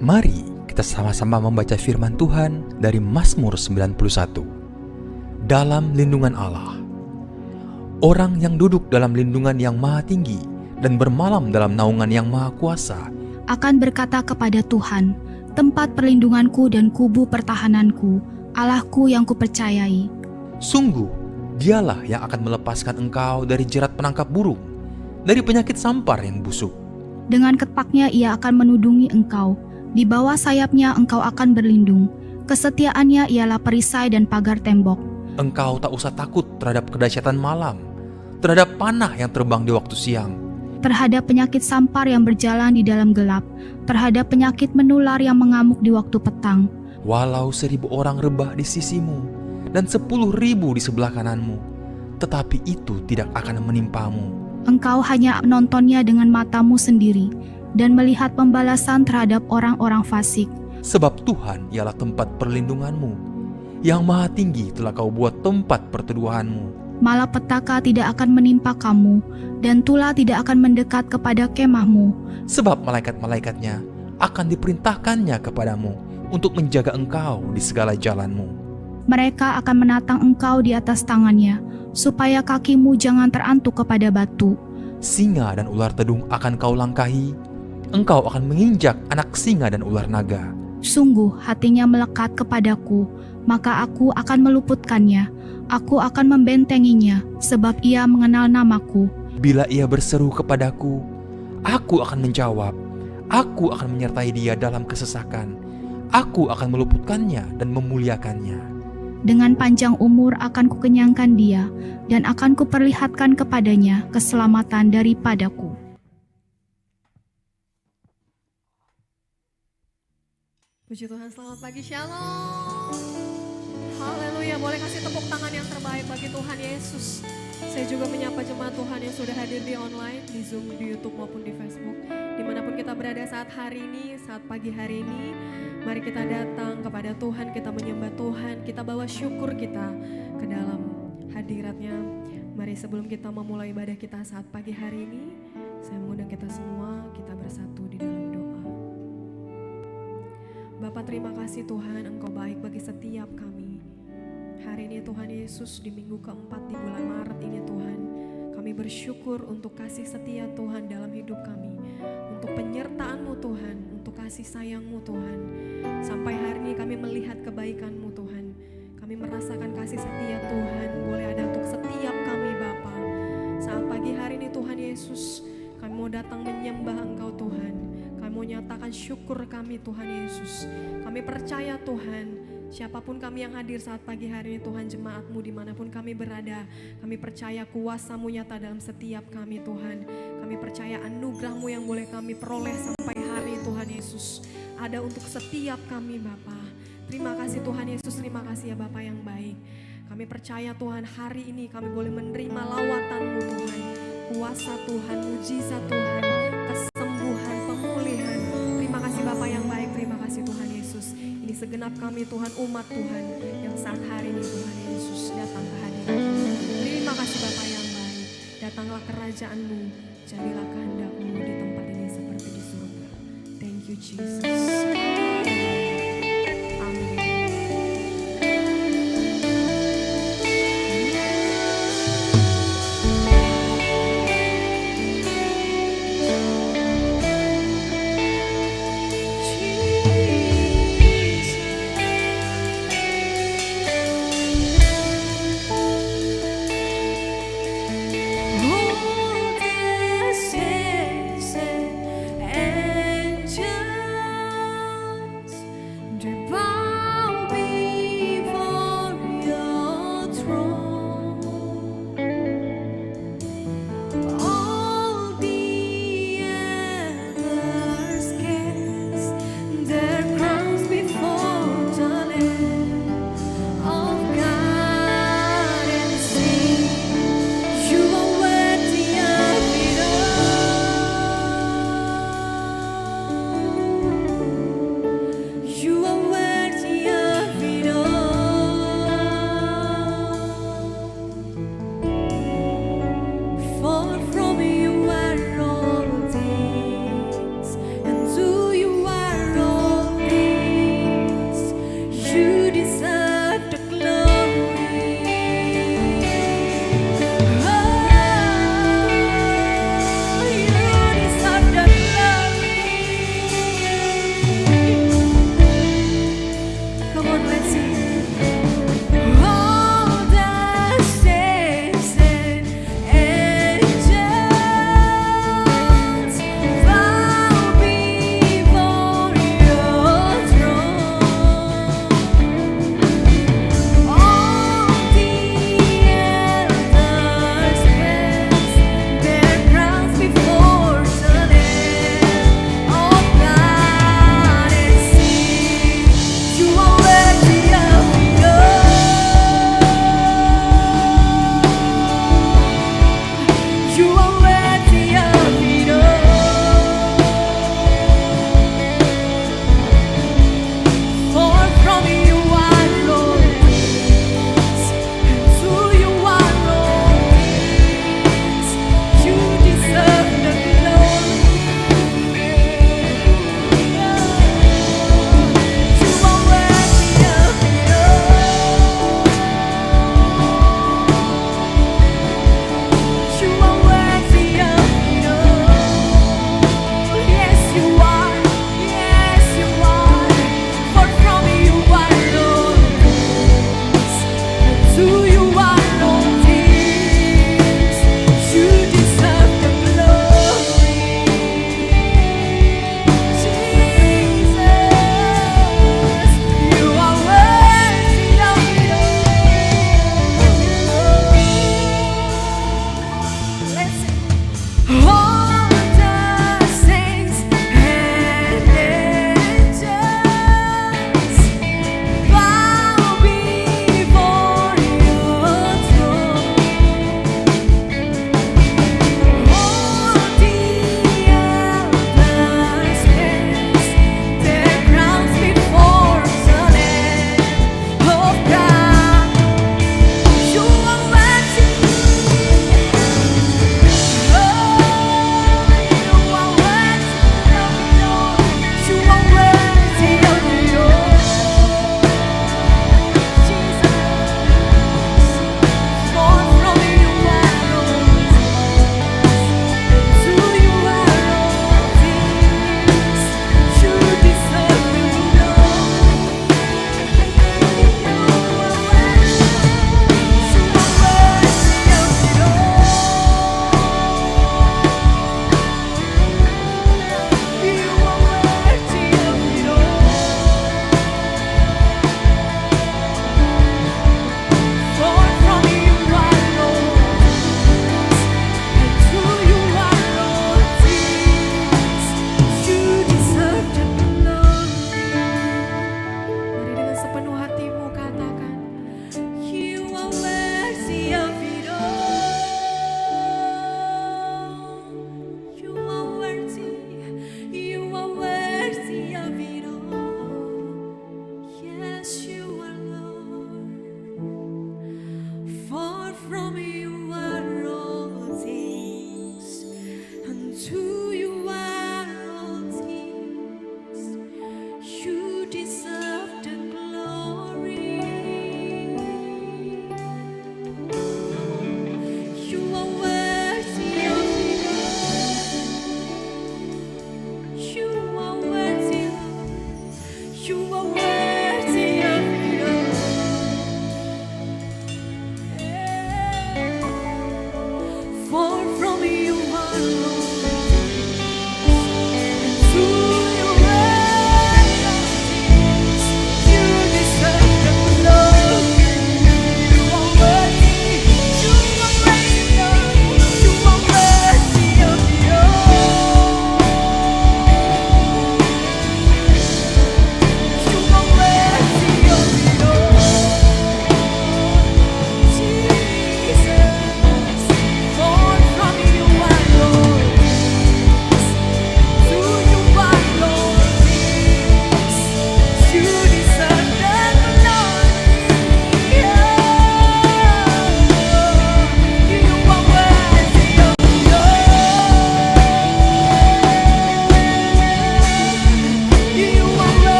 Mari kita sama-sama membaca firman Tuhan dari Mazmur 91. Dalam lindungan Allah. Orang yang duduk dalam lindungan yang maha tinggi dan bermalam dalam naungan yang maha kuasa akan berkata kepada Tuhan, tempat perlindunganku dan kubu pertahananku, Allahku yang kupercayai. Sungguh, dialah yang akan melepaskan engkau dari jerat penangkap burung, dari penyakit sampar yang busuk. Dengan ketpaknya ia akan menudungi engkau, di bawah sayapnya engkau akan berlindung. Kesetiaannya ialah perisai dan pagar tembok. Engkau tak usah takut terhadap kedahsyatan malam, terhadap panah yang terbang di waktu siang, Terhadap penyakit sampar yang berjalan di dalam gelap, terhadap penyakit menular yang mengamuk di waktu petang. walau 1,000 orang rebah di sisimu dan 10.000 di sebelah kananmu, tetapi itu tidak akan menimpamu. Engkau hanya menontonnya dengan matamu sendiri dan melihat pembalasan terhadap orang-orang fasik. Sebab Tuhan ialah tempat perlindunganmu, yang maha tinggi telah kau buat tempat perteduhanmu. Malapetaka tidak akan menimpa kamu, dan tulah tidak akan mendekat kepada kemahmu. Sebab malaikat-malaikatnya akan diperintahkannya kepadamu untuk menjaga engkau di segala jalanmu. Mereka akan menatang engkau di atas tangannya, supaya kakimu jangan terantuk kepada batu. Singa dan ular tedung akan kau langkahi, engkau akan menginjak anak singa dan ular naga. Sungguh hatinya melekat kepadaku, maka aku akan meluputkannya. Aku akan membentenginya, sebab ia mengenal namaku. Bila ia berseru kepadaku, aku akan menjawab. Aku akan menyertai dia dalam kesesakan. Aku akan meluputkannya dan memuliakannya. Dengan panjang umur akan kukenyangkan dia, dan akan kuperlihatkan kepadanya keselamatan daripadaku. Puji Tuhan, selamat pagi, Shalom. Haleluya, boleh kasih tepuk tangan yang terbaik bagi Tuhan Yesus. Saya juga menyapa jemaat Tuhan yang sudah hadir di online, di Zoom, di YouTube maupun di Facebook. Dimanapun kita berada saat hari ini, saat pagi hari ini, mari kita datang kepada Tuhan, kita menyembah Tuhan, kita bawa syukur kita ke dalam hadiratnya. Mari sebelum kita memulai ibadah kita saat pagi hari ini, saya mengundang kita semua, kita bersatu di dalam doa. Bapa, terima kasih Tuhan, Engkau baik bagi setiap kami. Hari ini Tuhan Yesus, di minggu keempat di bulan Maret ini Tuhan, kami bersyukur untuk kasih setia Tuhan dalam hidup kami, untuk penyertaan-Mu Tuhan, untuk kasih sayang-Mu Tuhan. Sampai hari ini kami melihat kebaikan-Mu Tuhan, kami merasakan kasih setia Tuhan, boleh ada untuk setiap kami Bapa. Saat pagi hari ini Tuhan Yesus, kami mau datang menyembah Engkau Tuhan, kami mau nyatakan syukur kami Tuhan Yesus. Kami percaya Tuhan, siapapun kami yang hadir saat pagi hari ini Tuhan, jemaat-Mu dimanapun kami berada, kami percaya kuasa-Mu nyata dalam setiap kami Tuhan. Kami percaya anugerah-Mu yang boleh kami peroleh sampai hari Tuhan Yesus ada untuk setiap kami Bapa. Terima kasih Tuhan Yesus, terima kasih ya Bapa yang baik. Kami percaya Tuhan, hari ini kami boleh menerima lawatan-Mu Tuhan, kuasa Tuhan, mujizat Tuhan, kesembuhan, pemulihan. Terima kasih Bapa yang baik, terima kasih Tuhan Yesus. Ini segenap kami Tuhan, umat Tuhan yang saat hari ini Tuhan Yesus datang ke hadirat-Mu. Terima kasih Bapa yang baik. Datanglah kerajaan-Mu, jadilah kehendak-Mu di tempat ini seperti di surga. Thank you Jesus. Amin. Oh, this is an angel.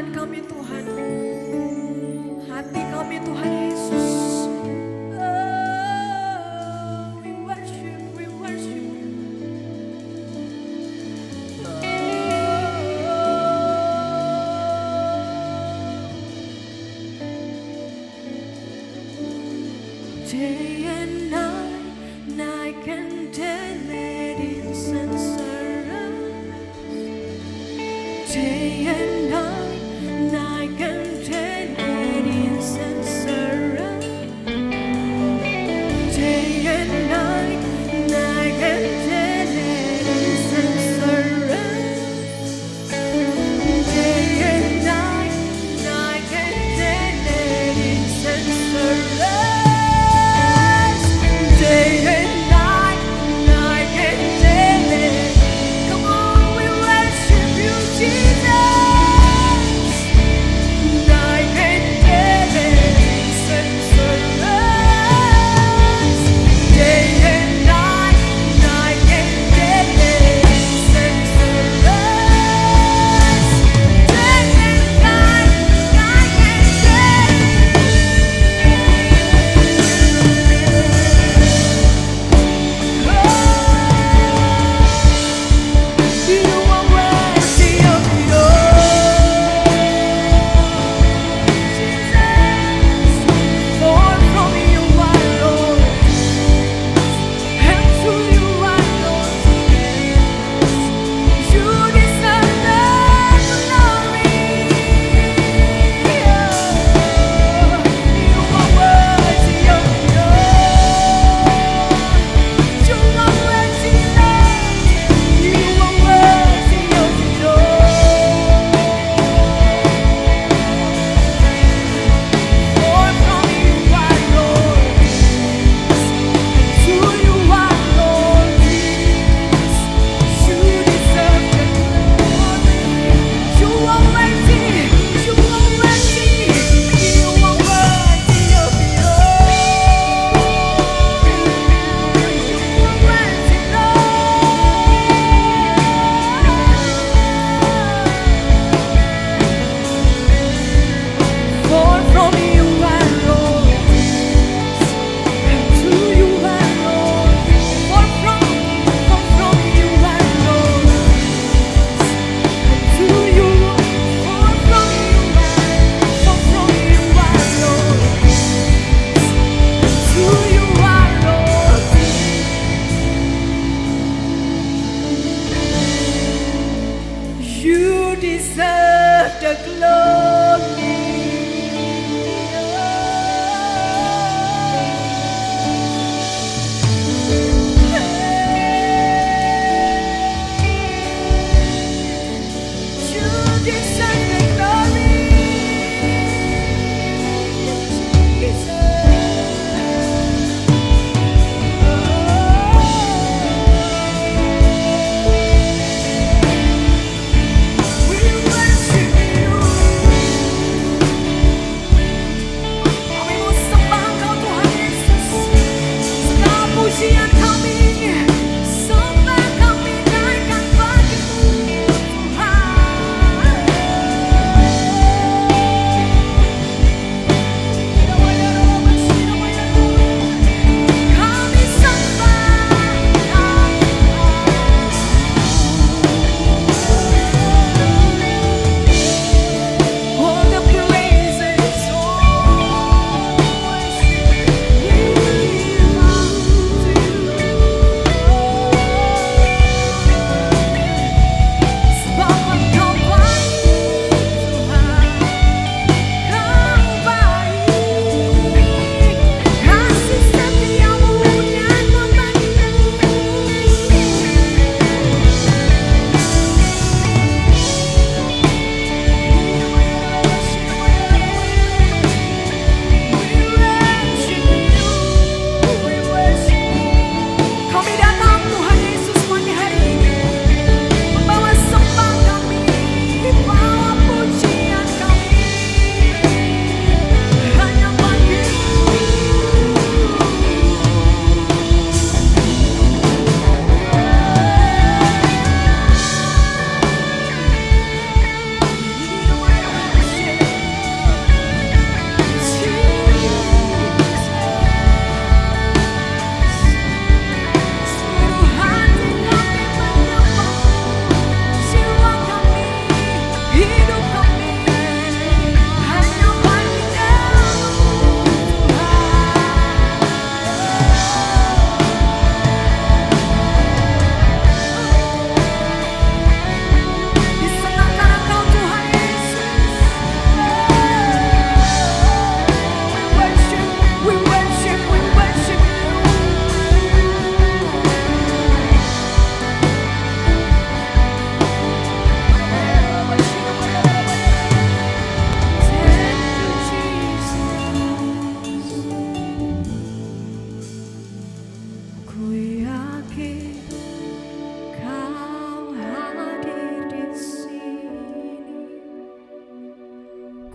Tuhan kami Tuhan. Hati kami Tuhan Yesus. Oh, we worship, we worship. Day and night, night and day, let incense arise. Day and night, night and day, let incense arise. Day and night, night and day, let incense arise. Day and night, night and day, let incense arise. Day and night,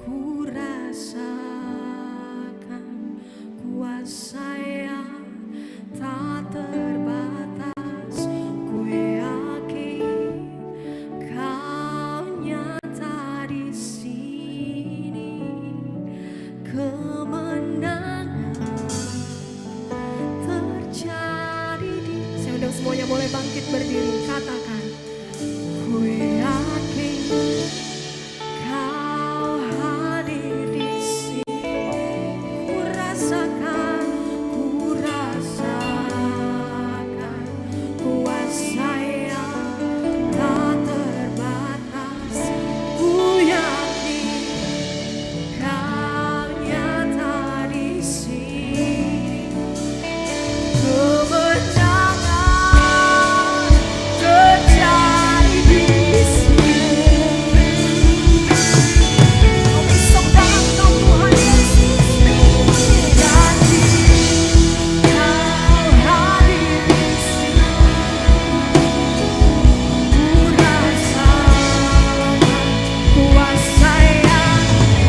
ku rasakan kuasa yang tak terbatas. Ku yakin Kau nyata di sini. Kemenangan terjadi di. Saya undang semuanya boleh bangkit berdiri, katakan. Ku yakin Kau hadir di sini. Ku rasakan kuasa yang tak terbatas. Ku yakin Kau nyata di sini. Kemenangan terjadi di sini. Kau bisa datang Tuhan Yesus. Yakin Kau hadir di sini. Ku rasakan kuasa yang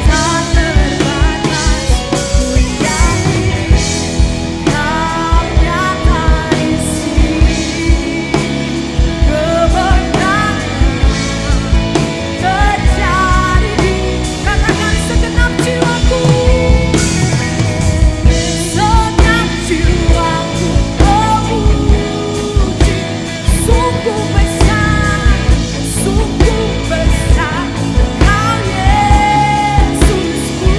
tak terbatas. Ku yakin Kau nyata di sini. Kemenangan terjadi di. Katakan segenap jiwaku. Segenap jiwaku memuji. Sungguh besar Kau Yesusku.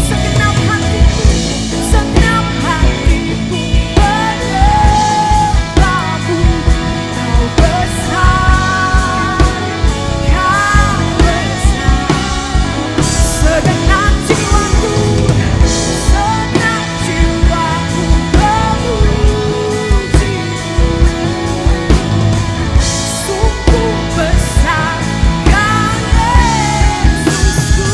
Segenap hatiku menyembahmu. Kau besar, Kau besar. Segenap jiwaku memuji. Sungguh besar Kau Yesusku.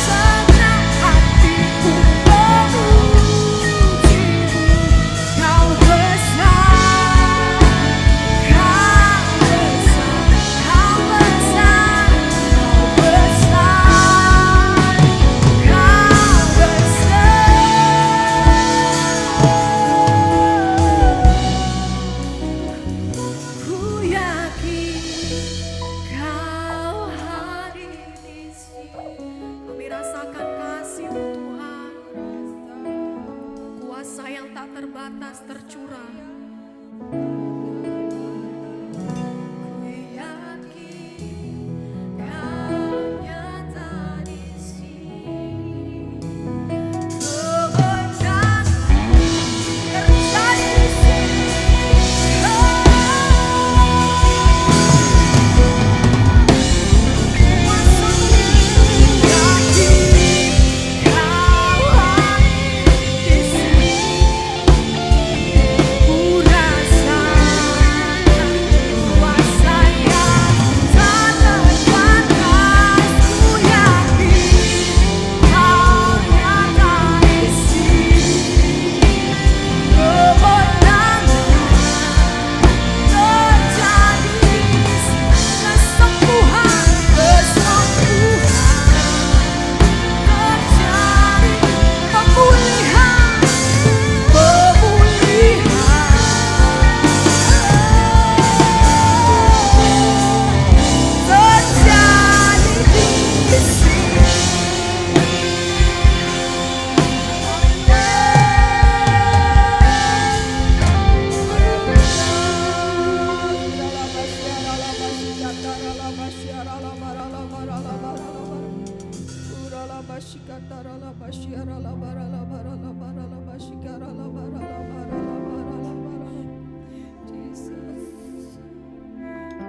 Segenap hatiku memuji. Kau besar, Kau besar, Kau besar, Kau besar, Kau besar. Ku yakin Kau hadir di sini. Kami rasakan kasih-Mu Tuhan. Kuasa yang tak terbatas tercurah. Ku yakin Kau nyata di sini. Kemenangan terjadi di sini.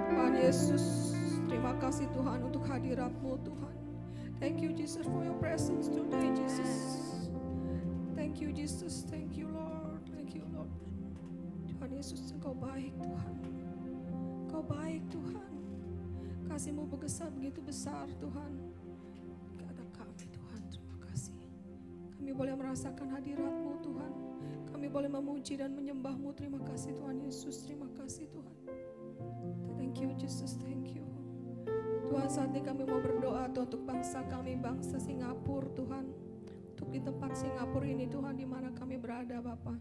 Tuhan Yesus, terima kasih Tuhan untuk hadirat-Mu Tuhan. Thank you Jesus for your presence today Jesus. Thank you Jesus, thank you Lord, thank you Lord. Tuhan Yesus, Engkau baik Tuhan. Engkau baik Tuhan. Kasih-Mu begitu besar Tuhan. Kepada kami Tuhan, terima kasih. Kami boleh merasakan hadirat-Mu Tuhan. Kami boleh memuji dan menyembah-Mu. Terima kasih Tuhan Yesus, terima kasih Tuhan. Thank you Jesus, thank you. Tuhan, saat ini kami mau berdoa berdoa Tuhan untuk bangsa kami, bangsa Singapura Tuhan. Untuk di tempat Singapura ini Tuhan, di mana kami berada Bapa.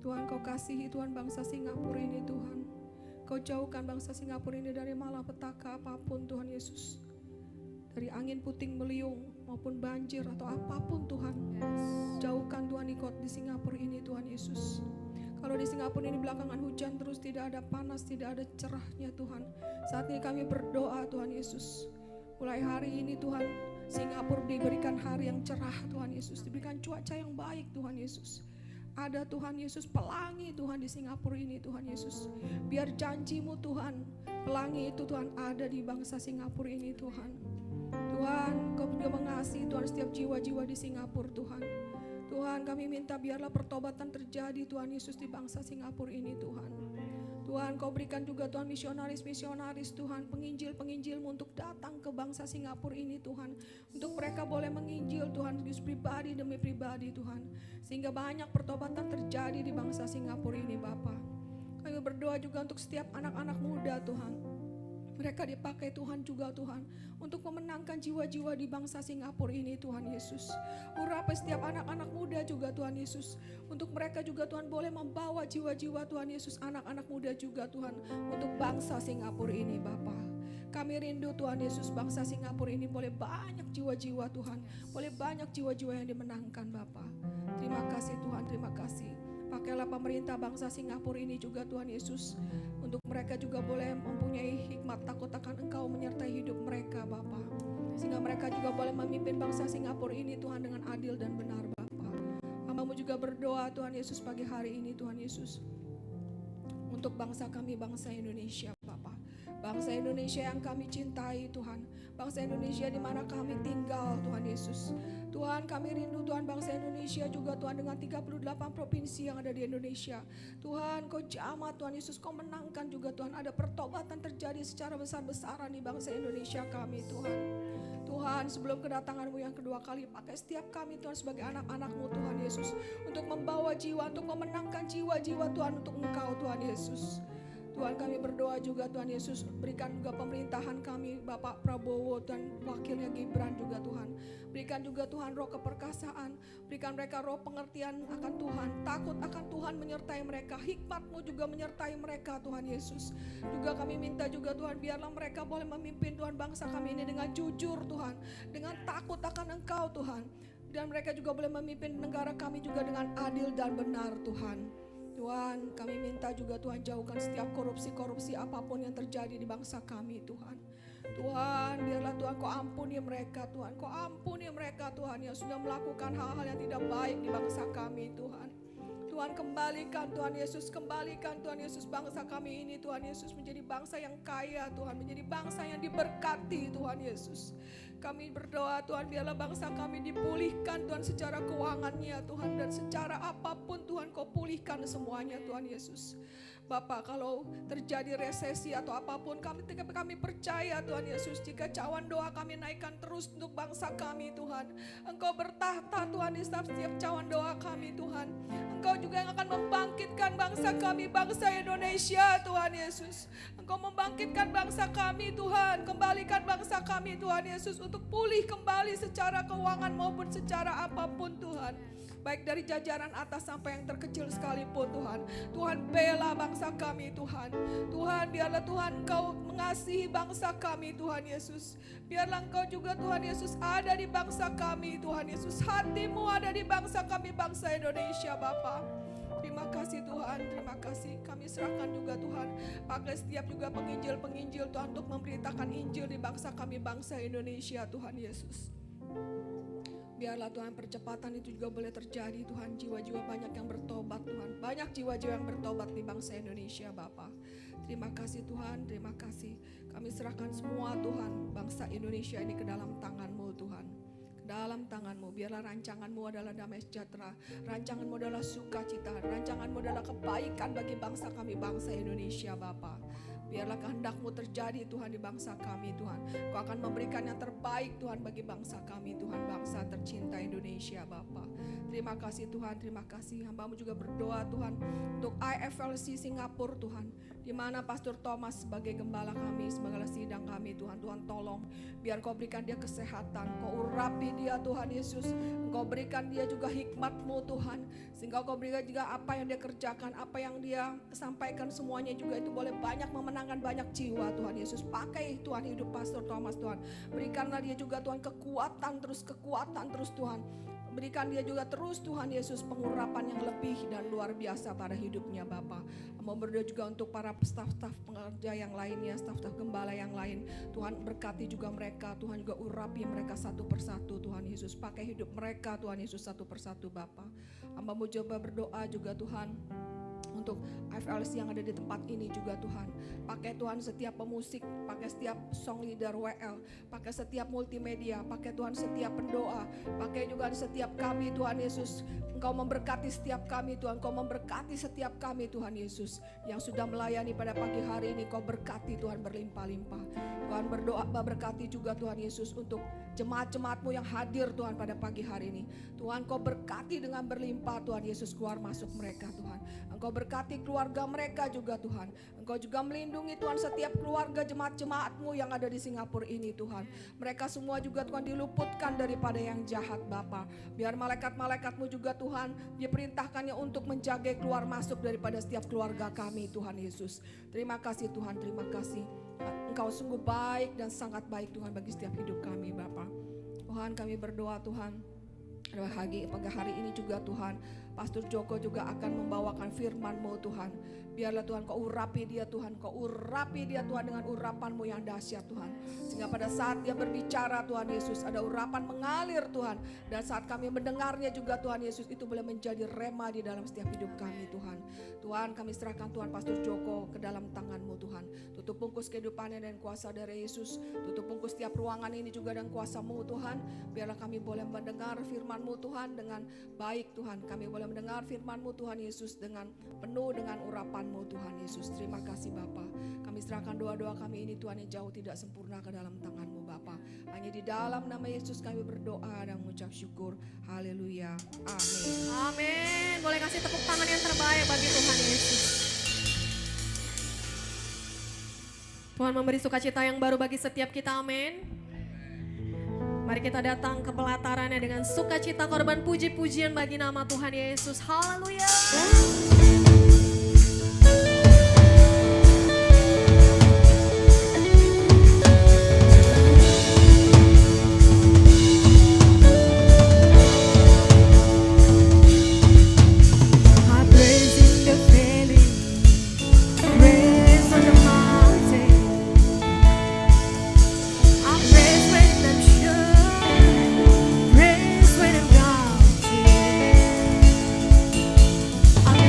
Tuhan Kau kasihi Tuhan bangsa Singapura ini Tuhan. Kau jauhkan bangsa Singapura ini dari malapetaka apapun Tuhan Yesus. Dari angin puting beliung maupun banjir atau apapun Tuhan. Jauhkan Tuhan di Singapura ini Tuhan Yesus. Kalau di Singapura ini belakangan hujan terus, tidak ada panas, tidak ada cerahnya Tuhan. Saat ini kami berdoa Tuhan Yesus. Mulai hari ini Tuhan, Singapura diberikan hari yang cerah Tuhan Yesus. Diberikan cuaca yang baik Tuhan Yesus. Ada Tuhan Yesus pelangi Tuhan di Singapura ini Tuhan Yesus. Biar janjimu Tuhan, pelangi itu Tuhan ada di bangsa Singapura ini Tuhan. Tuhan Kau juga mengasihi Tuhan setiap jiwa-jiwa di Singapura Tuhan. Tuhan kami minta biarlah pertobatan terjadi Tuhan Yesus di bangsa Singapura ini Tuhan. Tuhan Kau berikan juga Tuhan misionaris-misionaris Tuhan, penginjil-penginjilmu untuk datang ke bangsa Singapura ini Tuhan. Untuk mereka boleh menginjil Tuhan, pribadi demi pribadi Tuhan. Sehingga banyak pertobatan terjadi di bangsa Singapura ini Bapa. Kami berdoa juga untuk setiap anak-anak muda Tuhan. Mereka dipakai Tuhan juga Tuhan untuk memenangkan jiwa-jiwa di bangsa Singapura ini Tuhan Yesus. Urapi setiap anak-anak muda juga Tuhan Yesus. Untuk mereka juga Tuhan boleh membawa jiwa-jiwa Tuhan Yesus, anak-anak muda juga Tuhan untuk bangsa Singapura ini Bapa. Kami rindu Tuhan Yesus, bangsa Singapura ini boleh banyak jiwa-jiwa Tuhan. Boleh banyak jiwa-jiwa yang dimenangkan Bapa. Terima kasih Tuhan, terima kasih. Pakailah pemerintah bangsa Singapura ini juga Tuhan Yesus. Untuk mereka juga boleh mempunyai hikmat takut akan Engkau menyertai hidup mereka Bapa. Sehingga mereka juga boleh memimpin bangsa Singapura ini Tuhan dengan adil dan benar Bapa. Hamba-Mu juga berdoa Tuhan Yesus pagi hari ini Tuhan Yesus. Untuk bangsa kami, bangsa Indonesia Bapa. Bangsa Indonesia yang kami cintai Tuhan. Bangsa Indonesia di mana kami tinggal Tuhan Yesus. Tuhan kami rindu Tuhan bangsa Indonesia juga Tuhan dengan 38 provinsi yang ada di Indonesia. Tuhan Kau jamah Tuhan Yesus, Kau menangkan juga Tuhan. Ada pertobatan terjadi secara besar-besaran di bangsa Indonesia kami Tuhan. Tuhan sebelum kedatangan-Mu yang kedua kali, pakai setiap kami Tuhan sebagai anak-anak-Mu Tuhan Yesus. Untuk membawa jiwa, untuk memenangkan jiwa-jiwa Tuhan untuk Engkau Tuhan Yesus. Tuhan kami berdoa juga Tuhan Yesus, berikan juga pemerintahan kami Bapak Prabowo dan wakilnya Gibran juga Tuhan. Berikan juga Tuhan roh keperkasaan, berikan mereka roh pengertian akan Tuhan, takut akan Tuhan menyertai mereka, hikmat-Mu juga menyertai mereka Tuhan Yesus. Juga kami minta juga Tuhan, biarlah mereka boleh memimpin Tuhan bangsa kami ini dengan jujur Tuhan, dengan takut akan Engkau Tuhan. Dan mereka juga boleh memimpin negara kami juga dengan adil dan benar Tuhan. Tuhan kami minta juga Tuhan jauhkan setiap korupsi-korupsi apapun yang terjadi di bangsa kami Tuhan. Tuhan biarlah Tuhan Kau ampuni mereka Tuhan. Kau ampuni mereka Tuhan yang sudah melakukan hal-hal yang tidak baik di bangsa kami Tuhan. Tuhan kembalikan Tuhan Yesus, kembalikan Tuhan Yesus bangsa kami ini Tuhan Yesus menjadi bangsa yang kaya Tuhan, menjadi bangsa yang diberkati Tuhan Yesus. Kami berdoa Tuhan biarlah bangsa kami dipulihkan Tuhan secara keuangannya Tuhan, dan secara apapun Tuhan Kau pulihkan semuanya Tuhan Yesus. Bapak kalau terjadi resesi atau apapun kami percaya Tuhan Yesus, jika cawan doa kami naikkan terus untuk bangsa kami Tuhan. Engkau bertahta Tuhan di setiap cawan doa kami Tuhan. Engkau juga yang akan membangkitkan bangsa kami, bangsa Indonesia Tuhan Yesus. Engkau membangkitkan bangsa kami Tuhan, kembalikan bangsa kami Tuhan Yesus untuk pulih kembali secara keuangan maupun secara apapun Tuhan. Baik dari jajaran atas sampai yang terkecil sekalipun Tuhan. Tuhan bela bangsa kami Tuhan. Tuhan biarlah Tuhan Engkau mengasihi bangsa kami Tuhan Yesus. Biarlah Engkau juga Tuhan Yesus ada di bangsa kami Tuhan Yesus. Hati-Mu ada di bangsa kami, bangsa Indonesia Bapa. Terima kasih Tuhan, terima kasih. Kami serahkan juga Tuhan, pakai setiap juga penginjil-penginjil Tuhan untuk memberitakan Injil di bangsa kami, bangsa Indonesia Tuhan Yesus. Biarlah Tuhan percepatan itu juga boleh terjadi Tuhan. Jiwa-jiwa banyak yang bertobat Tuhan. Banyak jiwa-jiwa yang bertobat di bangsa Indonesia Bapa. Terima kasih Tuhan, terima kasih. Kami serahkan semua Tuhan bangsa Indonesia ini ke dalam tangan-Mu Tuhan. Ke dalam tangan-Mu, biarlah rancangan-Mu adalah damai sejahtera. Rancangan-Mu adalah sukacita. Rancangan-Mu adalah kebaikan bagi bangsa kami, bangsa Indonesia Bapa. Biarlah kehendak-Mu terjadi Tuhan di bangsa kami Tuhan. Kau akan memberikan yang terbaik Tuhan bagi bangsa kami Tuhan, bangsa tercinta Indonesia Bapa. Terima kasih Tuhan, terima kasih. Hamba-Mu juga berdoa Tuhan untuk IFLC Singapura Tuhan, di mana Pastor Thomas sebagai gembala kami, sebagai sidang kami Tuhan. Tuhan tolong, biar Kau berikan dia kesehatan, Kau urapi dia Tuhan Yesus. Engkau berikan dia juga hikmat-Mu Tuhan, sehingga Kau berikan juga apa yang dia kerjakan, apa yang dia sampaikan semuanya juga itu boleh banyak memenangkan banyak jiwa Tuhan Yesus. Pakai Tuhan hidup Pastor Thomas Tuhan. Berikanlah dia juga Tuhan kekuatan terus Tuhan. Berikan dia juga terus Tuhan Yesus pengurapan yang lebih dan luar biasa pada hidupnya Bapa. Mau berdoa juga untuk para staf-staf pengerja yang lainnya, staf-staf gembala yang lain. Tuhan berkati juga mereka, Tuhan juga urapi mereka satu persatu Tuhan Yesus. Pakai hidup mereka Tuhan Yesus satu persatu Bapa. Hamba mau coba berdoa juga Tuhan untuk IFLC yang ada di tempat ini juga Tuhan. Pakai Tuhan setiap pemusik, pakai setiap song leader WL, pakai setiap multimedia, pakai Tuhan setiap pendoa, pakai juga setiap kami Tuhan Yesus. Engkau memberkati setiap kami Tuhan, Engkau memberkati setiap kami Tuhan Yesus yang sudah melayani pada pagi hari ini. Kau berkati Tuhan berlimpah-limpah. Tuhan berdoa berkati juga Tuhan Yesus untuk jemaat-jemaat-Mu yang hadir Tuhan pada pagi hari ini. Tuhan Kau berkati dengan berlimpah Tuhan Yesus, keluar masuk mereka Tuhan. Engkau berkati keluarga mereka juga Tuhan. Engkau juga melindungi Tuhan setiap keluarga jemaat-jemaat-Mu yang ada di Singapura ini Tuhan. Mereka semua juga Tuhan diluputkan daripada yang jahat Bapa. Biar malaikat-malaikat-Mu juga Tuhan diperintahkannya untuk menjaga keluar masuk daripada setiap keluarga kami Tuhan Yesus. Terima kasih Tuhan, terima kasih. Engkau sungguh baik dan sangat baik Tuhan bagi setiap hidup kami Bapa. Tuhan kami berdoa Tuhan, pagi hari ini juga Tuhan, Pastor Joko juga akan membawakan firman-Mu Tuhan. Biarlah Tuhan Kau urapi dia Tuhan, Kau urapi dia Tuhan dengan urapan-Mu yang dahsyat Tuhan. Sehingga pada saat dia berbicara Tuhan Yesus, ada urapan mengalir Tuhan. Dan saat kami mendengarnya juga Tuhan Yesus, itu boleh menjadi rema di dalam setiap hidup kami Tuhan. Tuhan kami serahkan Tuhan Pastor Joko ke dalam tangan-Mu Tuhan. Tutup bungkus kehidupannya dan kuasa dari Yesus. Tutup bungkus setiap ruangan ini juga dan kuasa-Mu Tuhan. Biarlah kami boleh mendengar firman-Mu Tuhan dengan baik Tuhan. Kami boleh mendengar firman-Mu Tuhan Yesus dengan penuh dengan urapan-Mu Tuhan Yesus. Terima kasih Bapa. Kami serahkan doa-doa kami ini Tuhan yang jauh tidak sempurna ke dalam tangan-Mu Bapa. Hanya di dalam nama Yesus kami berdoa dan mengucap syukur. Haleluya. Amin. Amin. Boleh kasih tepuk tangan yang terbaik bagi Tuhan Yesus. Tuhan memberi sukacita yang baru bagi setiap kita, amin. Mari kita datang ke pelatarannya dengan sukacita, korban puji-pujian bagi nama Tuhan Yesus. Haleluya.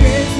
Praise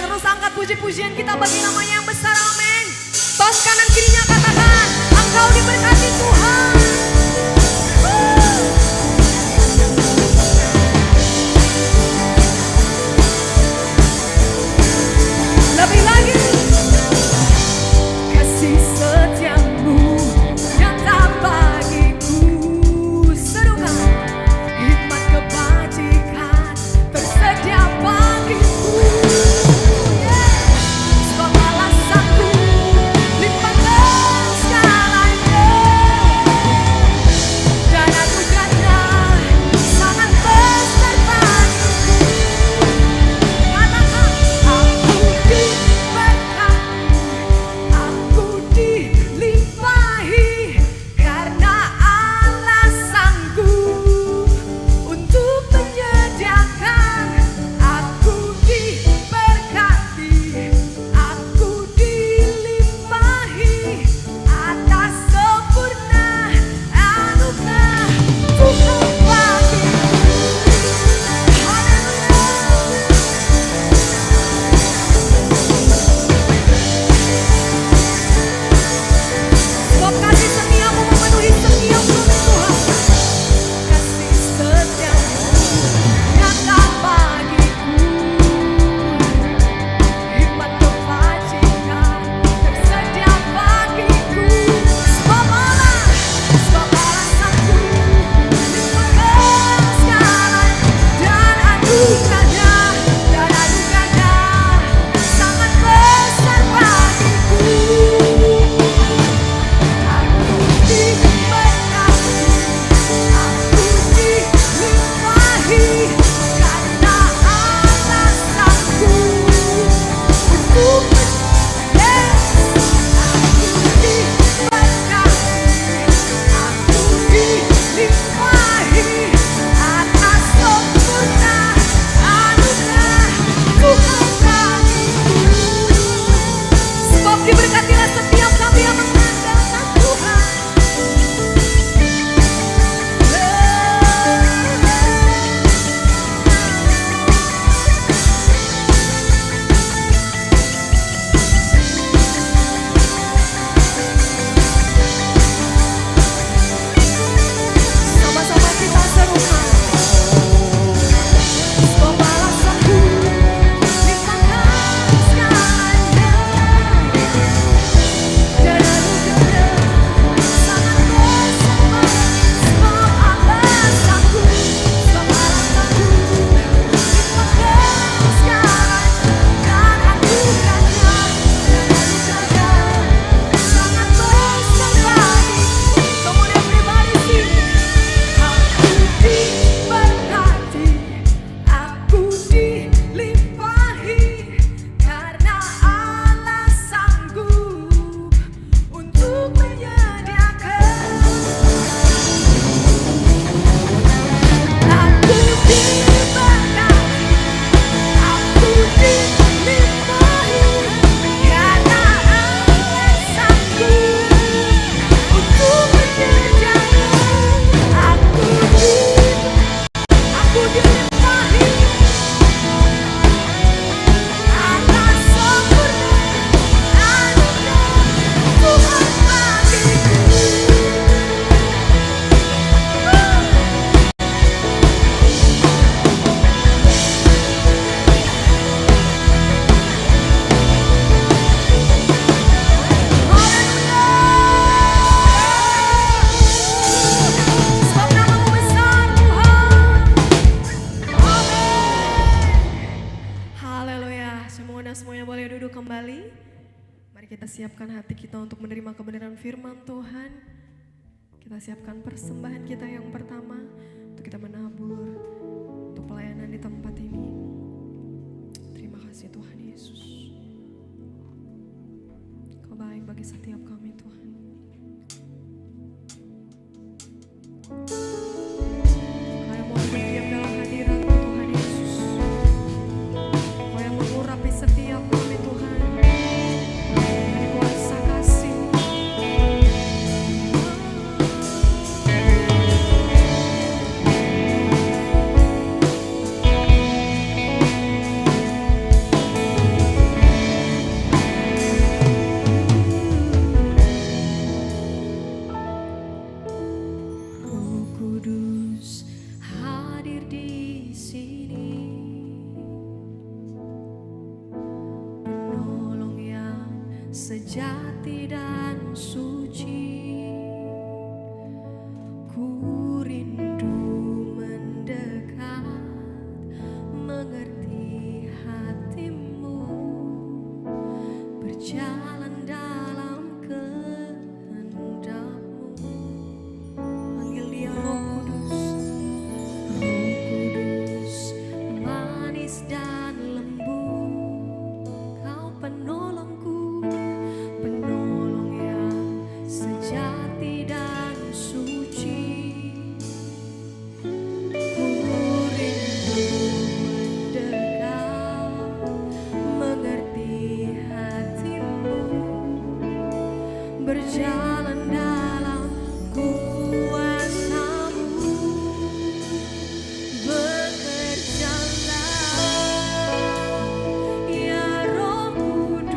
terus angkat puji-pujian kita bagi namanya yang besar, amin. Tos kanan kirinya katakan, engkau diberkati Tuhan. Lebih lagi. Kasih setiamu nyata bagiku, serukan hikmat kebajikan tersedia bagiku. Sebab balasanku lipat segalanya, dan anugerahnya sangat besar bagiku. Katakan, aku dilimpahi karena Allah sanggup untuk menyediakan. Aku diberkati, aku dilimpahi atas sempurna anugerah Tuhan bagiku. Sebab kasih setiamu memenuhi setiap rumah Tuhan. Kasih setiamu nyata bagiku, hikmat kebajikan tersedia bagiku. Sebab balasanku lipat segalanya, dan anugerahnya sangat besar bagiku. Aku diberkati, aku dilimpahi karena Allah sanggup untuk aku dilimpahi atas sempurna anugerah Tuhan bagiku. Sebab diberkatilah setiap kami yang mengandalkan Tuhan. Sama-sama kita serukan. Sebab balasanku limpahkan segalanya, dan anugerah sangat besar. Sebab Allah sanggup, sebab balasanku limpahkan segalanya, dan anugerahnya sangat besar bagiku. Come on everybody sing. Aku diberkati, aku dilimpahi karena Allah sanggup untuk menyediakan. Aku diberkati, aku dilimpahi karena Allah sanggup untuk menyediakan. Aku dilimpahi atas sempurna anugerah Tuhan bagiku. Sebab namamu besar Tuhan. Amin. Haleluya. Semuanya boleh duduk kembali. Mari kita siapkan hati kita untuk menerima kebenaran firman Tuhan. Kita siapkan persembahan kita yang pertama untuk kita menabur untuk pelayanan di tempat ini. Terima kasih Tuhan Yesus. Kau baik bagi setiap kami Tuhan. Kau yang mau berdiam dalam hadirat-Mu Tuhan Yesus. Kau yang mengurapi setiap kami Tuhan. Dari kuasa kasih-Mu. sejati dan suci. Ku rindu mendekat, mengerti hatimu, berjalan dalam kehendak-Mu. Panggil Dia, Roh Kudus, manis dan lembut, Kau penolongku, penolong yang sejati dan suci. Ku rindu mendekat, mengerti hatimu, berjalan dalam kuasa-Mu. Bekerjalah ya Roh Kudus,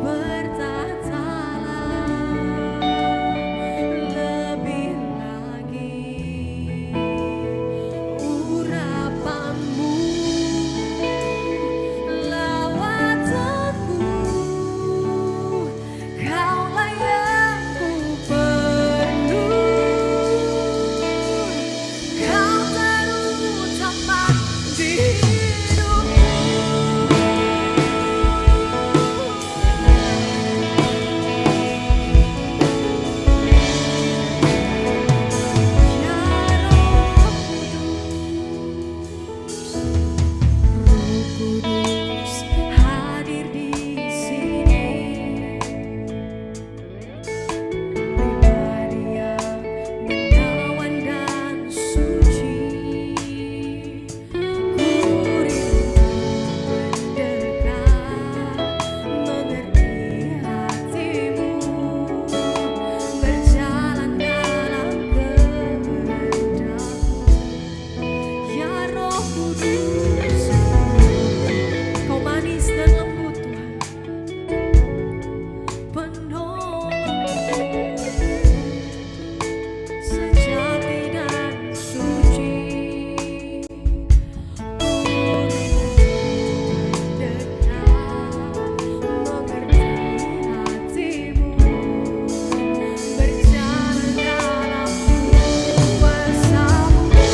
bertatalah lebih lagi urapan-Mu, lawatanmu. Kaulah yang ku perlu, Kau terutama di hidupku. Ya Roh Kudus, hadir di sini. Pribadi yang menawan dan suci. Ku rindu mendekat, mengerti hatimu, berjalan dalam kehendak-Mu. Ya Roh Kudus, Kau manis dan lembut Tuhan, penolong sejati dan suci. Ku rindu mendekat, mengerti hatimu, berjalan dalam kuasa-Mu.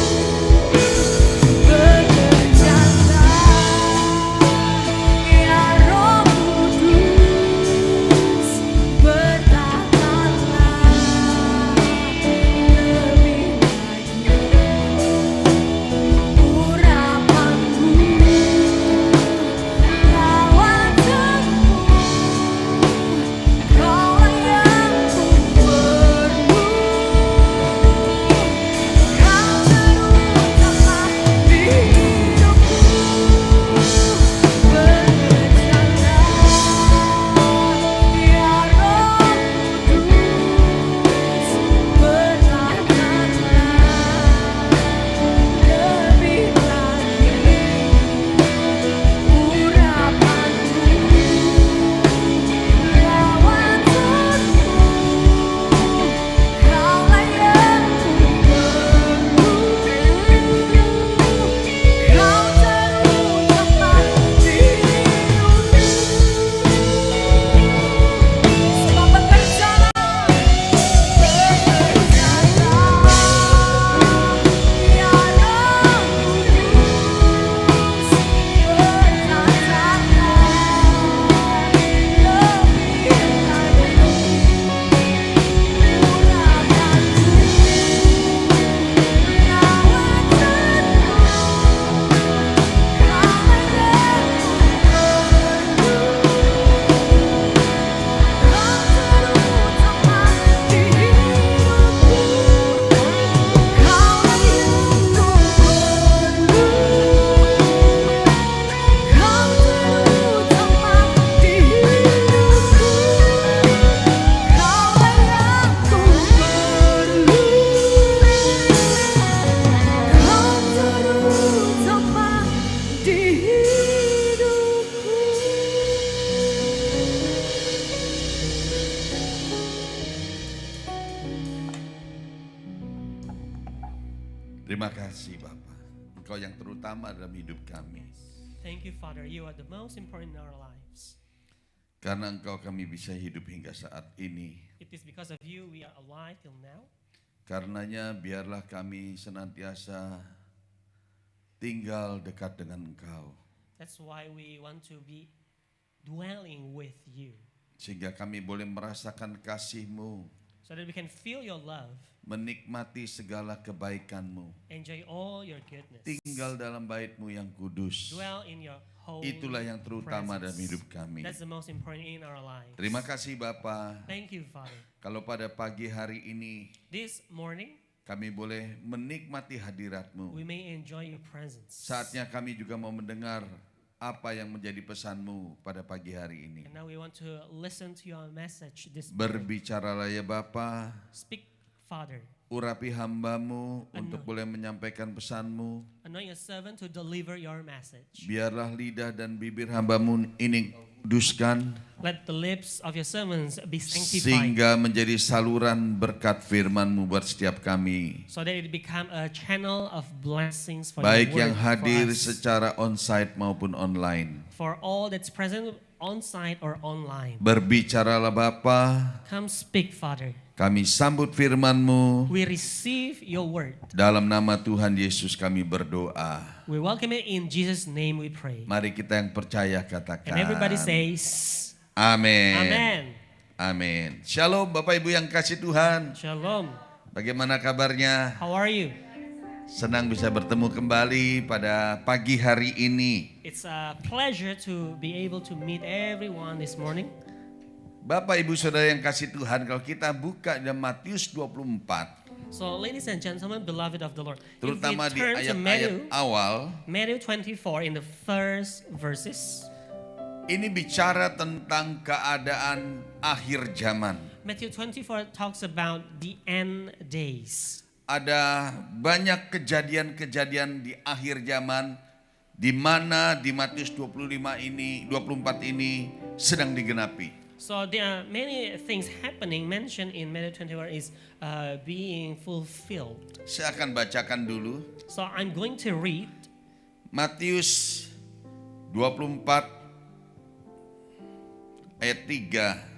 Bekerjalah ya Roh Kudus, bertatalah lebih lagi urapan-Mu, lawatanmu. Kaulah yang ku perlu, Kau terutama di hidupku. Bekerjalah ya Roh Kudus, bertatalah lebih lagi urapan-Mu, lawatanmu. Kaulah yang ku perlu, Kau terutama di hidupku. Sebab bekerjalah ya Roh Kudus, bertatalah lebih lagi Terima kasih Bapak, Engkau yang terutama dalam hidup kami. Thank you, Father. You are the most important in our lives. Karena Engkau kami bisa hidup hingga saat ini. It is because of you we are alive till now. Karenanya biarlah kami senantiasa tinggal dekat dengan Engkau. That's why we want to be dwelling with you. Sehingga kami boleh merasakan kasih-Mu, So that we can feel your love, menikmati segala kebaikan-Mu, enjoy all your goodness, tinggal dalam bait-Mu yang kudus. dwell in your holy Itulah yang terutama dalam presence. hidup kami. That's the most important in our lives. Terima kasih Bapa. Thank you, Father. Kalau pada pagi hari ini This morning, kami boleh menikmati hadirat-Mu. we may enjoy your presence. Saatnya kami juga mau mendengar apa yang menjadi pesan-Mu pada pagi hari ini. And now we want to listen to your message this morning. Berbicaralah ya Bapa, Speak, Father. urapi hamba-Mu untuk boleh menyampaikan pesan-Mu. Anoint your servant to deliver your message. Biarlah lidah dan bibir hamba-Mu ini kuduskan, Let the lips of your servants be sanctified, sehingga menjadi saluran berkat firman-Mu buat setiap kami. so that it become a channel of blessings for Baik your yang word hadir for us. secara on-site maupun online. For all that's present on site or online. Berbicaralah Bapa, Come speak, Father. kami sambut firman-Mu. We receive your word. Dalam nama Tuhan Yesus kami berdoa. We welcome it in Jesus' name we pray. Mari kita yang percaya katakan. And everybody says, Amin. Amen. Amin. Shalom Bapak Ibu yang kasih Tuhan. Shalom. Bagaimana kabarnya? How are you? Senang bisa bertemu kembali pada pagi hari ini. It's a pleasure to be able to meet everyone this morning. Bapak Ibu Saudara yang kasih Tuhan, kalau kita buka dalam Matius 24, So ladies and gentlemen, beloved of the Lord, terutama if di we turn to ayat-ayat awal, Matthew 24 in the first verses, ini bicara tentang keadaan akhir zaman. Matthew 24 talks about the end days. Ada banyak kejadian-kejadian di akhir zaman di mana di Matius 24 ini sedang digenapi. So there are many things happening mentioned in Matthew 24 is being fulfilled. Saya akan bacakan dulu So I'm going to read Matius 24 ayat 3.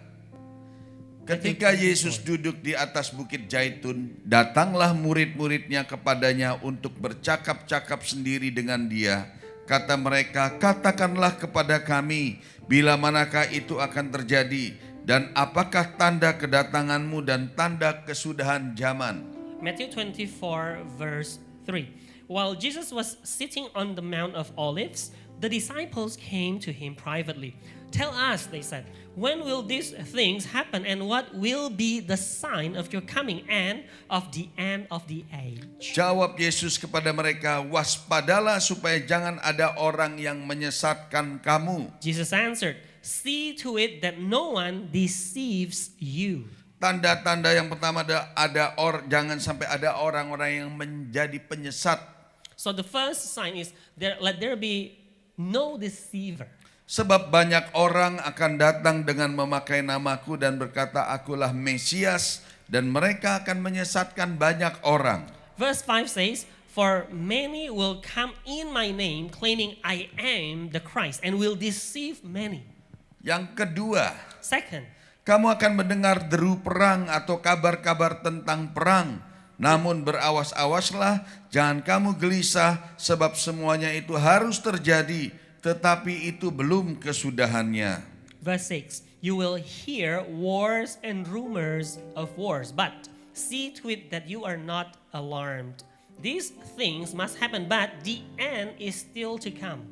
Ketika Yesus duduk di atas bukit Zaitun, datanglah murid-muridnya kepadanya untuk bercakap-cakap sendiri dengan dia. Kata mereka, katakanlah kepada kami, bila manakah itu akan terjadi, dan apakah tanda kedatanganmu dan tanda kesudahan zaman? Matthew 24 verse 3. While Jesus was sitting on the Mount of Olives, the disciples came to him privately. Tell us, they said, when will these things happen, and what will be the sign of your coming and of the end of the age? Jawab Yesus kepada mereka, waspadalah supaya jangan ada orang yang menyesatkan kamu. Jesus answered, see to it that no one deceives you. Tanda-tanda yang pertama jangan sampai ada orang-orang yang menjadi penyesat. So the first sign is let there be no deceiver. Sebab banyak orang akan datang dengan memakai namaku dan berkata akulah Mesias, dan mereka akan menyesatkan banyak orang. Verse 5 says, for many will come in my name claiming I am the Christ and will deceive many. Yang kedua, Second, kamu akan mendengar deru perang atau kabar-kabar tentang perang. Namun berawas-awaslah, jangan kamu gelisah, sebab semuanya itu harus terjadi, tetapi itu belum kesudahannya. verse 6, you will hear wars and rumors of wars, but see to it that you are not alarmed. These things must happen, but the end is still to come.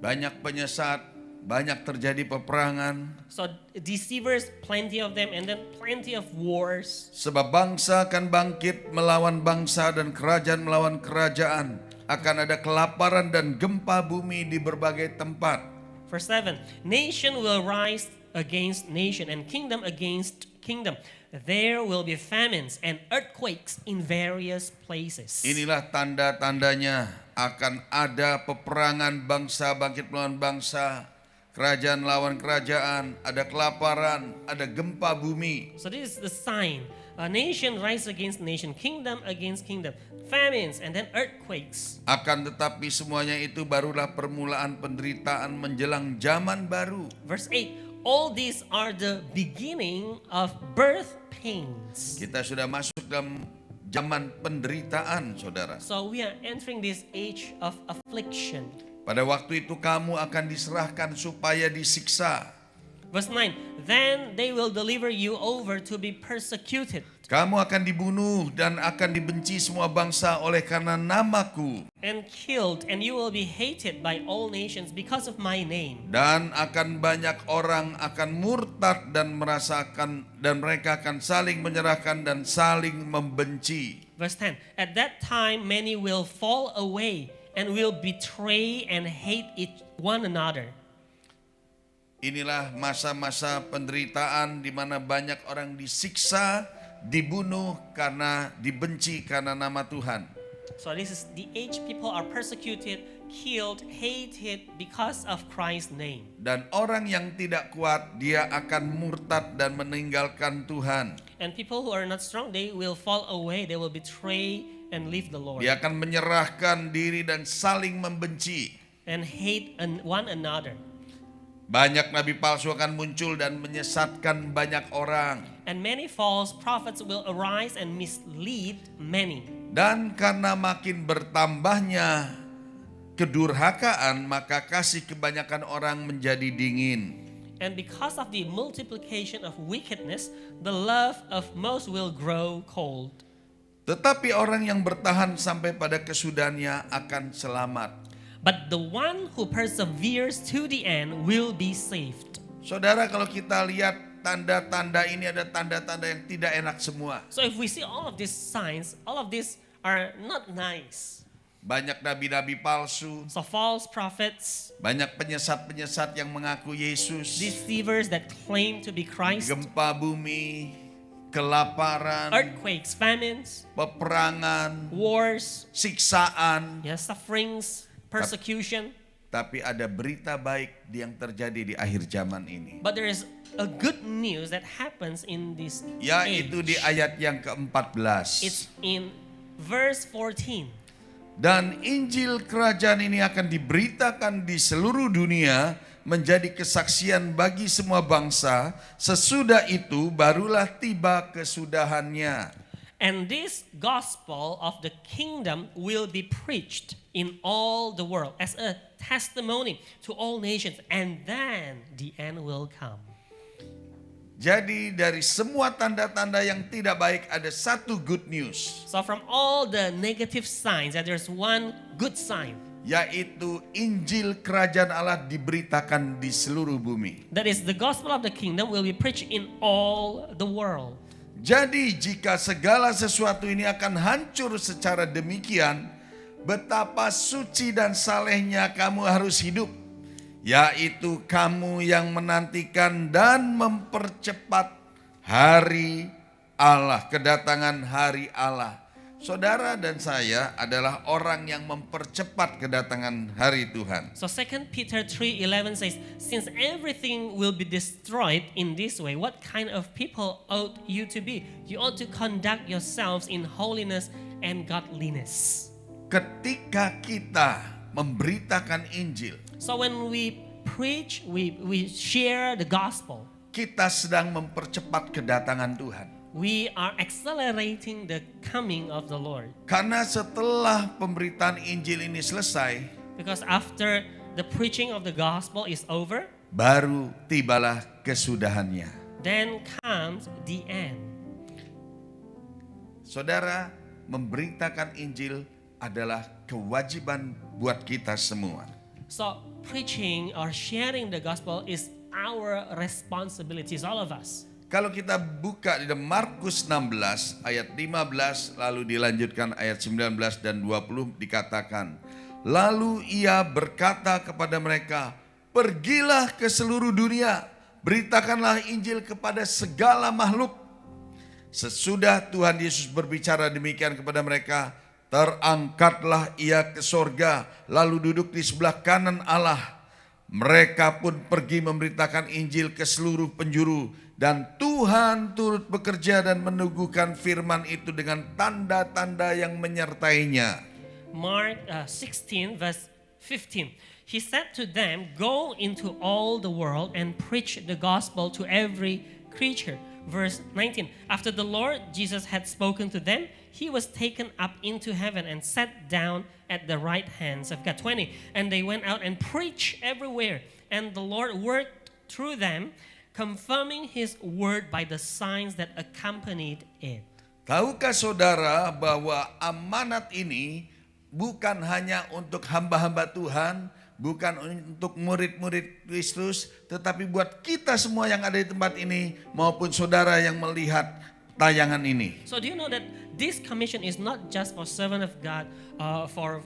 Banyak penyesat, banyak terjadi peperangan. So deceivers, plenty of them, and then plenty of wars. Sebab bangsa akan bangkit melawan bangsa dan kerajaan melawan kerajaan. Akan ada kelaparan dan gempa bumi di berbagai tempat. Verse 7, nation will rise against nation and kingdom against kingdom. There will be famines and earthquakes in various places. Inilah tanda-tandanya, akan ada peperangan, bangsa bangkit melawan bangsa, kerajaan lawan kerajaan, ada kelaparan, ada gempa bumi. So this is the sign. A nation rise against nation, kingdom against kingdom, famines and then earthquakes. Akan tetapi semuanya itu barulah permulaan penderitaan menjelang zaman baru. Verse 8, All these are the beginning of birth pains. Kita sudah masuk dalam zaman penderitaan, saudara. So we are entering this age of affliction. Pada waktu itu kamu akan diserahkan supaya disiksa. Verse 9, then they will deliver you over to be persecuted Kamu akan dibunuh dan akan dibenci semua bangsa oleh karena namaku. and killed, and you will be hated by all nations because of my name. Dan akan banyak orang akan murtad dan mereka akan saling menyerahkan dan saling membenci. Verse 10, at that time many will fall away and will betray and hate one another. Inilah masa-masa penderitaan di mana banyak orang disiksa, dibunuh karena dibenci karena nama Tuhan. So this is the age people are persecuted, killed, hated because of Christ's name. Dan orang yang tidak kuat, dia akan murtad dan meninggalkan Tuhan. And people who are not strong, they will fall away, they will betray and leave the Lord Dia akan menyerahkan diri dan saling membenci. and hate one another. Banyak nabi palsu akan muncul dan menyesatkan banyak orang. And many false prophets will arise and mislead many. Dan karena makin bertambahnya kedurhakaan, maka kasih kebanyakan orang menjadi dingin. And because of the multiplication of wickedness, the love of most will grow cold. Tetapi orang yang bertahan sampai pada kesudahannya akan selamat. But the one who perseveres to the end will be saved. Saudara, kalau kita lihat tanda-tanda ini, ada tanda-tanda yang tidak enak semua. So if we see all of these signs, all of these are not nice. Banyak nabi-nabi palsu, So false prophets, banyak penyesat-penyesat yang mengaku Yesus, deceivers that claim to be Christ, gempa bumi, kelaparan, earthquakes, famines, peperangan, wars, siksaan. sufferings, persecution. Tapi ada berita baik yang terjadi di akhir zaman ini. But there is a good news that happens in this Yaitu di age. ayat yang ke-14. It's in verse 14. Dan Injil kerajaan ini akan diberitakan di seluruh dunia menjadi kesaksian bagi semua bangsa. Sesudah itu barulah tiba kesudahannya. And this gospel of the kingdom will be preached in all the world as a testimony to all nations, and then the end will come. Jadi dari semua tanda-tanda yang tidak baik ada satu good news. So from all the negative signs, that there's one good sign. Yaitu Injil kerajaan Allah diberitakan di seluruh bumi. That is, the gospel of the kingdom will be preached in all the world. Jadi jika segala sesuatu ini akan hancur secara demikian, betapa suci dan salehnya kamu harus hidup. Yaitu kamu yang menantikan dan mempercepat hari Allah, kedatangan hari Allah. Saudara dan saya adalah orang yang mempercepat kedatangan hari Tuhan. So 2 Peter 3:11 says, since everything will be destroyed in this way, what kind of people ought you to be? You ought to conduct yourselves in holiness and godliness. Ketika kita memberitakan Injil, So when we preach, we share the gospel, kita sedang mempercepat kedatangan Tuhan. we are accelerating the coming of the Lord. Karena setelah pemberitaan Injil ini selesai, Because after the preaching of the gospel is over, baru tibalah kesudahannya. then comes the end. Saudara, memberitakan Injil adalah kewajiban buat kita semua. So preaching or sharing the gospel is our responsibilities, all of us. Kalau kita buka di Markus 16 ayat 15 lalu dilanjutkan ayat 19 dan 20 dikatakan, lalu ia berkata kepada mereka, pergilah ke seluruh dunia, beritakanlah Injil kepada segala makhluk. Sesudah Tuhan Yesus berbicara demikian kepada mereka, terangkatlah ia ke sorga, lalu duduk di sebelah kanan Allah. Mereka pun pergi memberitakan Injil ke seluruh penjuru, dan Tuhan turut bekerja dan meneguhkan firman itu dengan tanda-tanda yang menyertainya. Mark 16 verse 15. He said to them, "Go into all the world and preach the gospel to every creature." Verse 19. After the Lord Jesus had spoken to them, he was taken up into heaven and sat down at the right hands of God. 20. And they went out and preached everywhere, and the Lord worked through them, confirming his word by the signs that accompanied it. Tahukah saudara bahwa amanat ini bukan hanya untuk hamba-hamba Tuhan, bukan untuk murid-murid Kristus, tetapi buat kita semua yang ada di tempat ini maupun saudara yang melihat tayangan ini. So do you know that this commission is not just for servant of God, for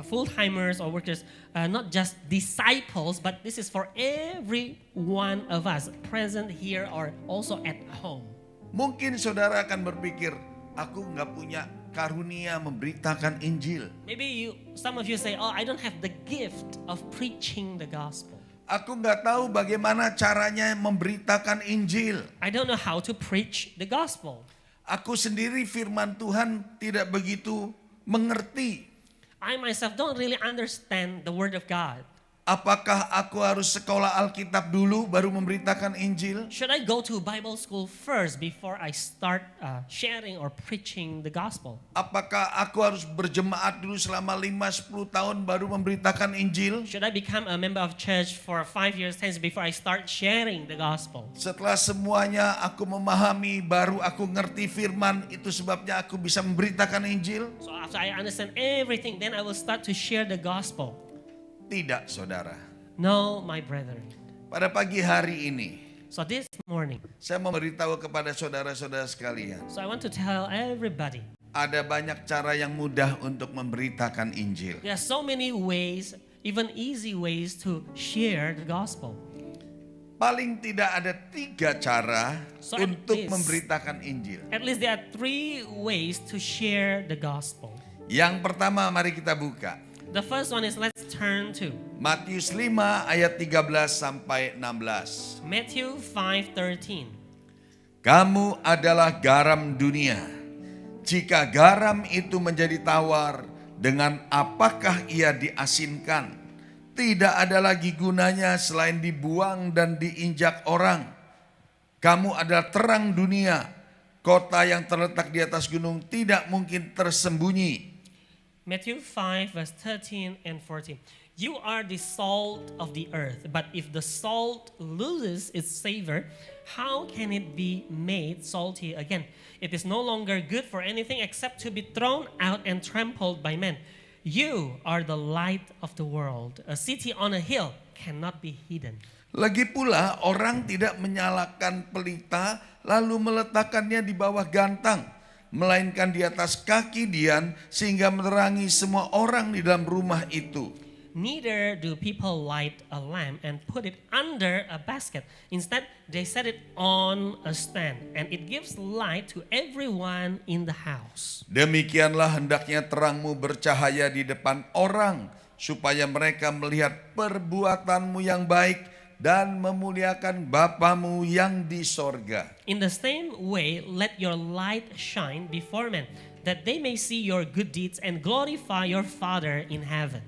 full-timers or workers, not just disciples, but this is for every one of us present here or also at home. Mungkin saudara akan berpikir, aku nggak punya karunia memberitakan Injil. Maybe some of you say, "Oh, I don't have the gift of preaching the gospel. Aku nggak tahu bagaimana caranya memberitakan Injil. I don't know how to preach the gospel. Aku sendiri firman Tuhan tidak begitu mengerti. I myself don't really understand the word of God. Apakah aku harus sekolah Alkitab dulu baru memberitakan Injil? Should I go to Bible school first before I start sharing or preaching the gospel? Apakah aku harus berjemaat dulu selama 5-10 tahun baru memberitakan Injil? Should I become a member of church for 5 years, 10 years before I start sharing the gospel? Setelah semuanya aku memahami, baru aku ngerti firman, itu sebabnya aku bisa memberitakan Injil? So after I understand everything, then I will start to share the gospel. Tidak, saudara. No, my brethren. Pada pagi hari ini, So this morning, saya memberitahu kepada saudara-saudara sekalian, so I want to tell everybody, ada banyak cara yang mudah untuk memberitakan Injil. there are so many ways, even easy ways to share the gospel. Paling tidak ada 3 cara So at untuk least- memberitakan Injil. At least there are 3 ways to share the gospel. Yang pertama, mari kita buka. The first one is, let's turn to Matius 5 ayat 13 sampai 16. Matthew 5:13. Kamu adalah garam dunia. Jika garam itu menjadi tawar, dengan apakah ia diasinkan? Tidak ada lagi gunanya selain dibuang dan diinjak orang. Kamu adalah terang dunia. Kota yang terletak di atas gunung tidak mungkin tersembunyi. Matthew 5 verse 13 and 14. You are the salt of the earth, but if the salt loses its savor, how can it be made salty again? It is no longer good for anything except to be thrown out and trampled by men. You are the light of the world. A city on a hill cannot be hidden. Lagi pula orang tidak menyalakan pelita lalu meletakkannya di bawah gantang, melainkan di atas kaki dian sehingga menerangi semua orang di dalam rumah itu. Neither do people light a lamp and put it under a basket. Instead, they set it on a stand, and it gives light to everyone in the house. Demikianlah hendaknya terangmu bercahaya di depan orang, supaya mereka melihat perbuatanmu yang baik dan memuliakan Bapamu yang di sorga. In the same way, let your light shine before men, that they may see your good deeds and glorify your Father in heaven.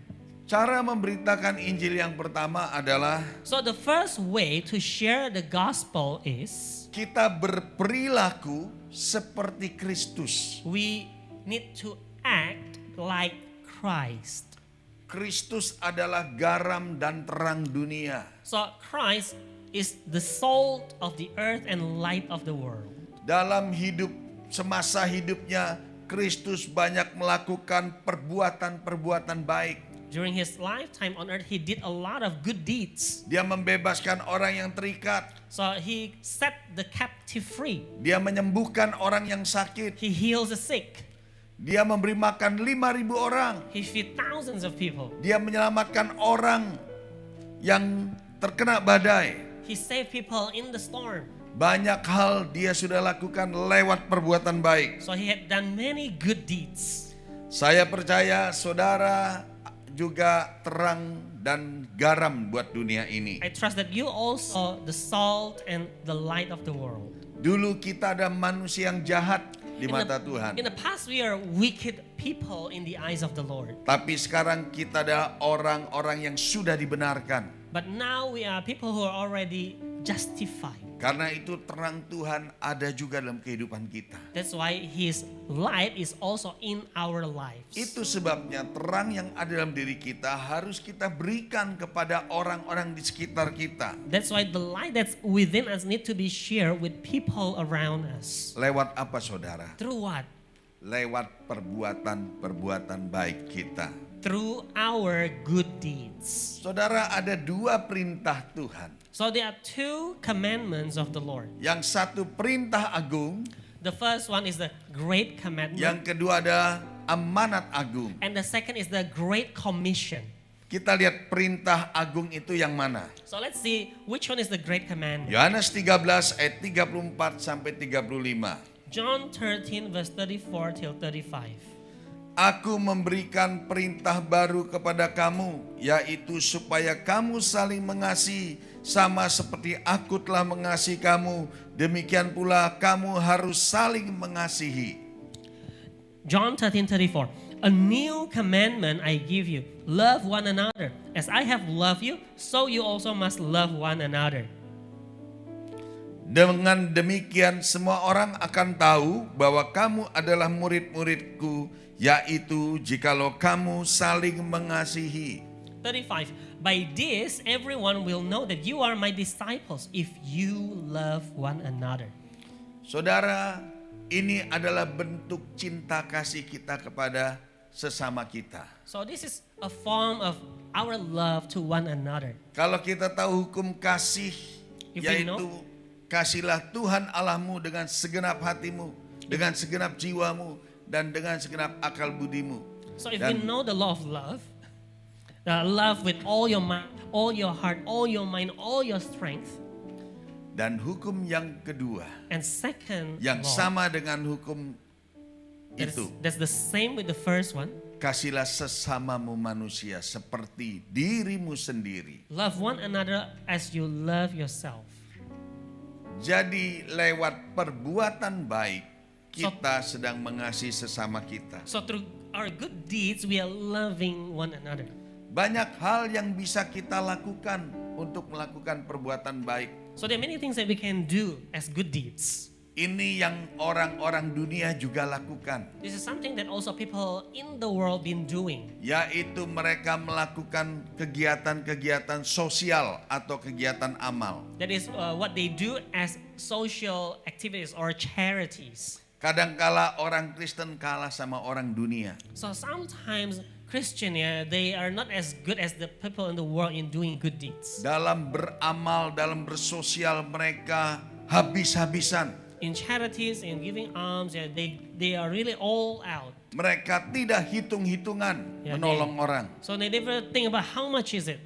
Cara memberitakan Injil yang pertama adalah So the first way to share the gospel is kita berperilaku seperti Kristus. we need to act like Christ. Kristus adalah garam dan terang dunia. So Christ is the salt of the earth and light of the world. Dalam hidup semasa hidupnya, Kristus banyak melakukan perbuatan-perbuatan baik. During his lifetime on earth, he did a lot of good deeds. Dia membebaskan orang yang terikat. So he set the captive free. Dia menyembuhkan orang yang sakit. He heals the sick. Dia memberi makan 5.000 orang. He feed thousands of people. Dia menyelamatkan orang yang terkena badai. He saved people in the storm. Banyak hal dia sudah lakukan lewat perbuatan baik. So he had done many good deeds. Saya percaya saudara juga terang dan garam buat dunia ini. I trust that you also the salt and the light of the world. Dulu kita ada manusia yang jahat. di mata Tuhan. In the past, we are wicked people in the eyes of the Lord. Tapi sekarang kita adalah orang-orang yang sudah dibenarkan. But now we are people who are already justified. Karena itu terang Tuhan ada juga dalam kehidupan kita. That's why His light is also in our lives. Itu sebabnya terang yang ada dalam diri kita harus kita berikan kepada orang-orang di sekitar kita. That's why the light that's within us need to be shared with people around us. Lewat apa saudara? Through what? Lewat perbuatan-perbuatan baik kita. Through our good deeds. Saudara, ada 2 perintah Tuhan. So there are 2 commandments of the Lord. Yang satu perintah agung, The first one is the Great Commandment. yang kedua ada amanat agung. And the second is the Great Commission. Kita lihat perintah agung itu yang mana? So let's see which one is the Great Commandment. Yohanes 13 ayat 34 sampai 35. John 13 verse 34 till 35. Aku memberikan perintah baru kepada kamu, yaitu supaya kamu saling mengasihi, sama seperti aku telah mengasihi kamu, demikian pula kamu harus saling mengasihi. John 13:34. A new commandment I give you, love one another. As I have loved you, so you also must love one another. Dengan demikian semua orang akan tahu bahwa kamu adalah murid-muridku, yaitu jikalau kamu saling mengasihi. 35. By this everyone will know that you are my disciples if you love one another. Saudara, ini adalah bentuk cinta kasih kita kepada sesama kita. So this is a form of our love to one another. Kalau kita tahu hukum kasih, If we yaitu know- kasihlah Tuhan Allahmu dengan segenap hatimu, dengan segenap jiwamu, dan dengan segenap akal budimu. So if Dan- we know the law of love, love with all your mind, all your heart, all your mind, all your strength. Dan hukum yang kedua, And second yang law, sama dengan hukum itu, that's the same with the first one. kasihlah sesamamu manusia seperti dirimu sendiri. Love one another as you love yourself. Jadi lewat perbuatan baik, kita sedang mengasihi sesama kita. So through our good deeds, we are loving one another. Banyak hal yang bisa kita lakukan untuk melakukan perbuatan baik. So there are many things that we can do as good deeds. Ini yang orang-orang dunia juga lakukan, This is something that also people in the world been doing. yaitu mereka melakukan kegiatan-kegiatan sosial atau kegiatan amal. That is what they do as social activities or charities. Kadangkala orang Kristen kalah sama orang dunia. So sometimes Christian, they are not as good as the people in the world in doing good deeds. Dalam beramal, dalam bersosial mereka habis-habisan. In charities, in giving alms, they are really all out. Mereka tidak hitung-hitungan Ya, menolong orang. So they never think about how much is it.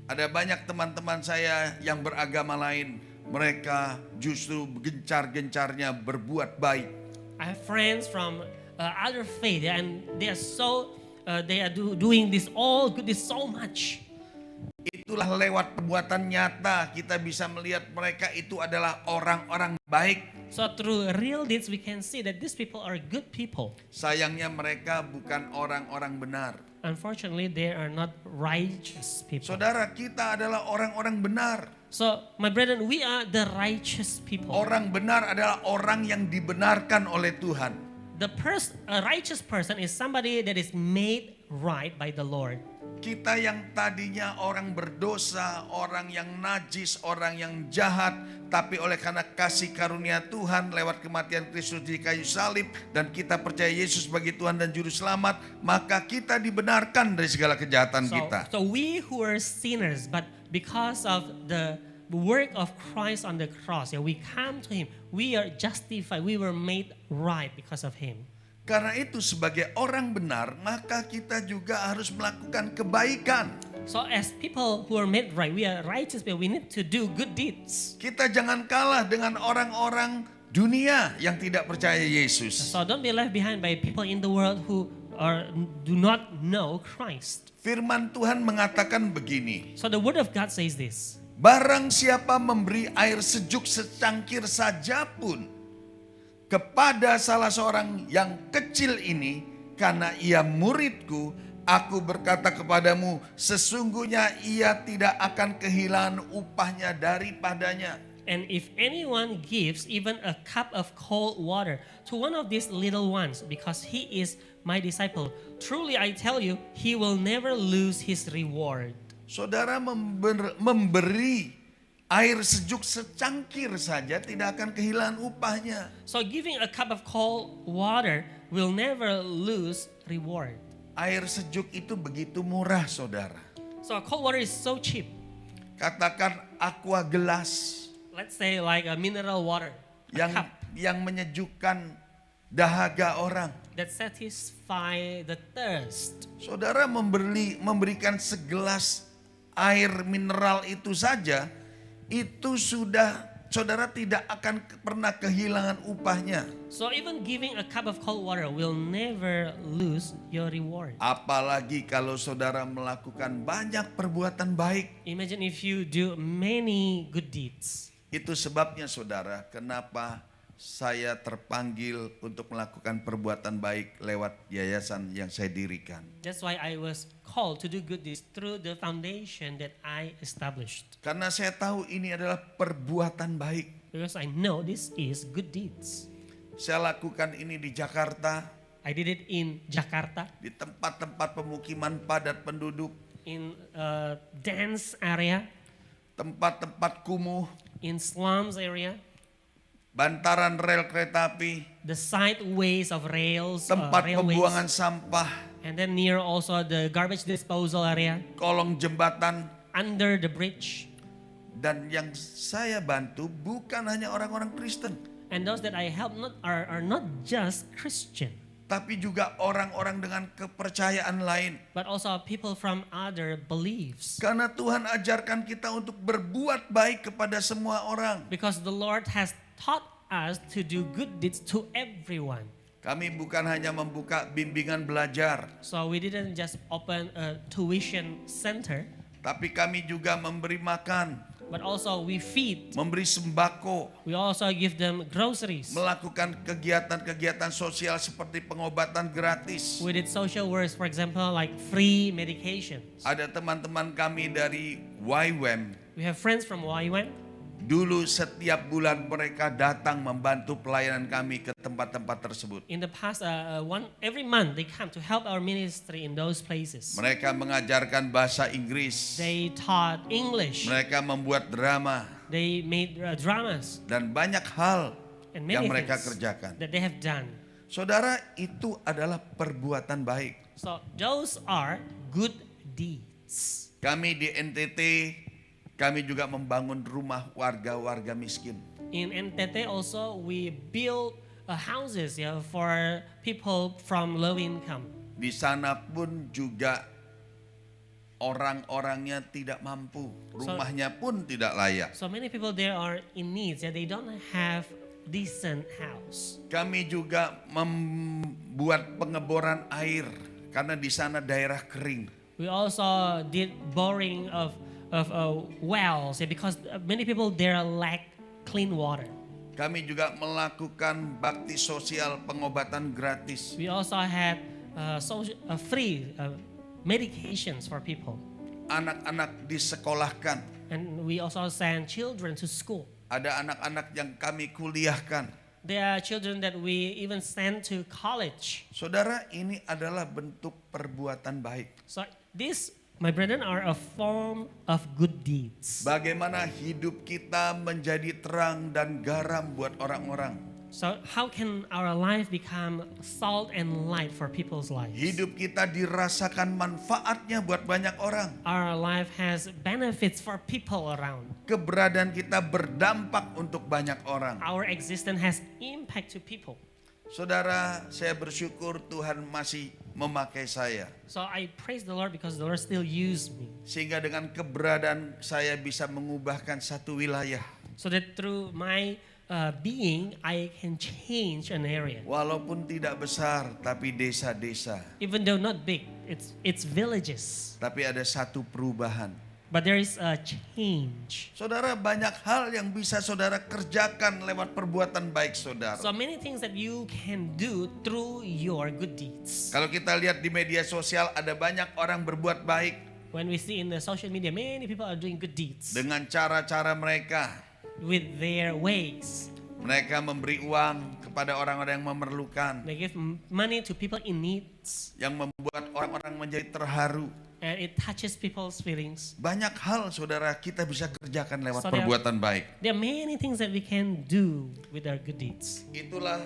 Ada banyak teman-teman saya yang beragama lain, mereka justru gencar-gencarnya berbuat baik. I have friends from other faith, and they are so doing this all good, this so much. Itulah lewat perbuatan nyata kita bisa melihat mereka itu adalah orang-orang baik. So through real deeds, we can see that these people are good people. Sayangnya mereka bukan orang-orang benar. Unfortunately, they are not righteous people. Saudara, kita adalah orang-orang benar. So, my brethren, we are the righteous people. Orang benar adalah orang yang dibenarkan oleh Tuhan. A righteous person is somebody that is made right by the Lord. Kita yang tadinya orang berdosa, orang yang najis, orang yang jahat, tapi oleh karena kasih karunia Tuhan lewat kematian Kristus di kayu salib dan kita percaya Yesus sebagai Tuhan dan Juru Selamat, maka kita dibenarkan dari segala kejahatan kita. So we who are sinners, but because of the work of Christ on the cross, we come to Him. We are justified. We were made right because of Him. Karena itu sebagai orang benar, maka kita juga harus melakukan kebaikan. So as people who are made right, we are righteous, but we need to do good deeds. Kita jangan kalah dengan orang-orang dunia yang tidak percaya Yesus. So don't be left behind by people in the world who do not know Christ. Firman Tuhan mengatakan begini, So the word of God says this. barang siapa memberi air sejuk secangkir saja pun kepada salah seorang yang kecil ini, karena ia muridku, aku berkata kepadamu, sesungguhnya ia tidak akan kehilangan upahnya daripadanya. And if anyone gives even a cup of cold water to one of these little ones, because he is my disciple, truly I tell you, he will never lose his reward. Saudara memberi air sejuk secangkir saja tidak akan kehilangan upahnya. So giving a cup of cold water will never lose reward. Air sejuk itu begitu murah, saudara. So cold water is so cheap. Katakan aqua gelas Let's say like a mineral water, a cup yang menyejukkan dahaga orang. that satisfy the thirst. Saudara memberikan segelas air mineral itu saja, itu sudah saudara tidak akan pernah kehilangan upahnya. So even giving a cup of cold water will never lose your reward. Apalagi kalau saudara melakukan banyak perbuatan baik. Imagine if you do many good deeds. Itu sebabnya saudara, kenapa saya terpanggil untuk melakukan perbuatan baik lewat yayasan yang saya dirikan. That's why I was called to do good deeds through the foundation that I established. Karena saya tahu ini adalah perbuatan baik. Because I know this is good deeds. Saya lakukan ini di Jakarta, I did it in Jakarta, di tempat-tempat pemukiman padat penduduk, in a dense area, tempat-tempat kumuh, in slums area, bantaran rel kereta api, the sideways of rails, tempat railways, pembuangan sampah, and then near also the garbage disposal area, kolong jembatan. under the bridge. Dan yang saya bantu bukan hanya orang-orang Kristen, And those that I help are not just Christian, tapi juga orang-orang dengan kepercayaan lain. but also people from other beliefs. Karena Tuhan ajarkan kita untuk berbuat baik kepada semua orang. Because the Lord has taught us to do good deeds to everyone. Kami bukan hanya membuka bimbingan belajar, So we didn't just open a tuition center, tapi kami juga memberi makan, but also we feed. memberi sembako, We also give them groceries. melakukan kegiatan-kegiatan sosial seperti pengobatan gratis. We did social works, for example, like free medications. Ada teman-teman kami dari YWAM. We have friends from YWAM. Dulu setiap bulan mereka datang membantu pelayanan kami ke tempat-tempat tersebut. In the past, every month they come to help our ministry in those places. Mereka mengajarkan bahasa Inggris. They taught English. Mereka membuat drama They made dramas dan banyak hal and yang many mereka things kerjakan. that they have done. Saudara, itu adalah perbuatan baik. So those are good deeds. Kami di NTT, kami juga membangun rumah warga-warga miskin. In NTT also we build houses for people from low income. Di sana pun juga orang-orangnya tidak mampu. Rumahnya pun tidak layak. So many people there are in needs. They don't have decent house. Kami juga membuat pengeboran air karena di sana daerah kering. We also did boring of wells because many people there lack clean water. Kami juga melakukan bakti sosial pengobatan gratis. We also had free medications for people. Anak-anak disekolahkan. And we also send children to school. Ada anak-anak yang kami kuliahkan. There are children that we even send to college. Saudara, ini adalah bentuk perbuatan baik. So this, my brethren, are a form of good deeds. Bagaimana hidup kita menjadi terang dan garam buat orang-orang. So how can our life become salt and light for people's lives? Hidup kita dirasakan manfaatnya buat banyak orang. Our life has benefits for people around. Keberadaan kita berdampak untuk banyak orang. Our existence has impact to people. Saudara, saya bersyukur Tuhan masih memakai saya. So I praise the Lord because the Lord still use me. Sehingga dengan keberadaan saya bisa mengubahkan satu wilayah. So that through my being, I can change an area. Walaupun tidak besar, tapi desa-desa. Even though not big, it's villages. Tapi ada satu perubahan. But there is a change. Saudara, banyak hal yang bisa saudara kerjakan lewat perbuatan baik saudara. So many things that you can do through your good deeds. Kalau kita lihat di media sosial ada banyak orang berbuat baik When we see in the social media, many people are doing good deeds dengan cara-cara mereka. with their ways. Mereka memberi uang kepada orang-orang yang memerlukan, They give money to people in needs, yang membuat orang-orang menjadi terharu. and it touches people's feelings. Banyak hal saudara kita bisa kerjakan lewat So there- perbuatan baik. There are many things that we can do with our good deeds. Itulah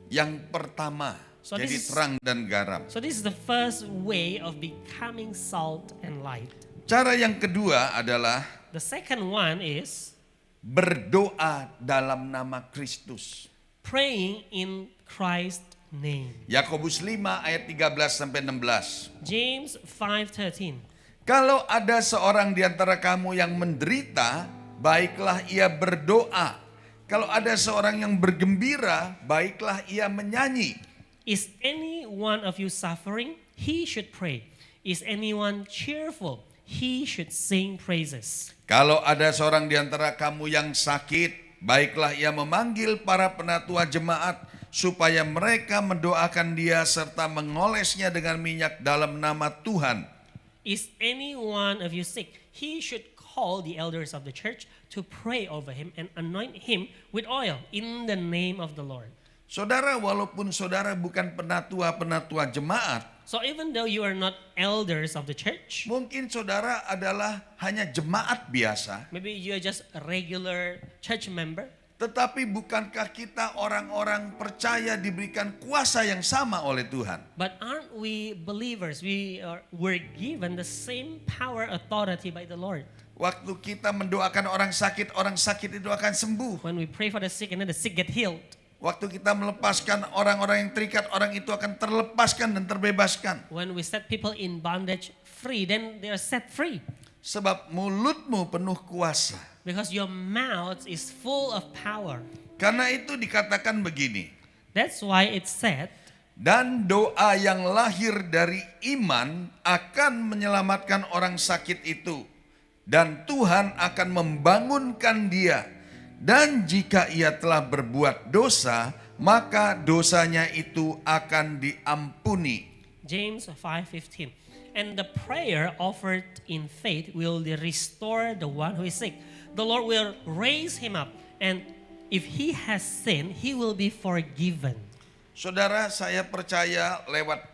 yang pertama, So jadi this is- terang dan garam. So this is the first way of becoming salt and light. Cara yang kedua adalah The second one is berdoa dalam nama Kristus. praying in Christ's name. Yakobus 5 ayat 13 sampai 16. James 5:13. Kalau ada seorang di antara kamu yang menderita, baiklah ia berdoa. Kalau ada seorang yang bergembira, baiklah ia menyanyi. Is any one of you suffering? He should pray. Is anyone cheerful? He should sing praises. Kalau ada seorang di antara kamu yang sakit, baiklah ia memanggil para penatua jemaat supaya mereka mendoakan dia serta mengolesnya dengan minyak dalam nama Tuhan. Is any one of you sick? He should call the elders of the church to pray over him and anoint him with oil in the name of the Lord. Saudara, walaupun saudara bukan penatua-penatua jemaat, So even though you are not elders of the church, mungkin saudara adalah hanya jemaat biasa, maybe you are just a regular church member, tetapi bukankah kita orang-orang percaya diberikan kuasa yang sama oleh Tuhan? but aren't we believers? We're given the same power, authority by the Lord. Waktu kita mendoakan orang sakit itu akan sembuh. When we pray for the sick and then the sick get healed. Waktu kita melepaskan orang-orang yang terikat, orang itu akan terlepaskan dan terbebaskan. When we set people in bondage free, then they are set free. Sebab mulutmu penuh kuasa. Because your mouth is full of power. Karena itu dikatakan begini. That's why it's said, Dan doa yang lahir dari iman akan menyelamatkan orang sakit itu. Dan Tuhan akan membangunkan dia. Dan jika ia telah berbuat dosa, maka dosanya itu akan diampuni. James 5:15. And the prayer offered in faith will restore the one who is sick. The Lord will raise him up, and if he has sinned, he will be forgiven. Saudara, saya percaya lewat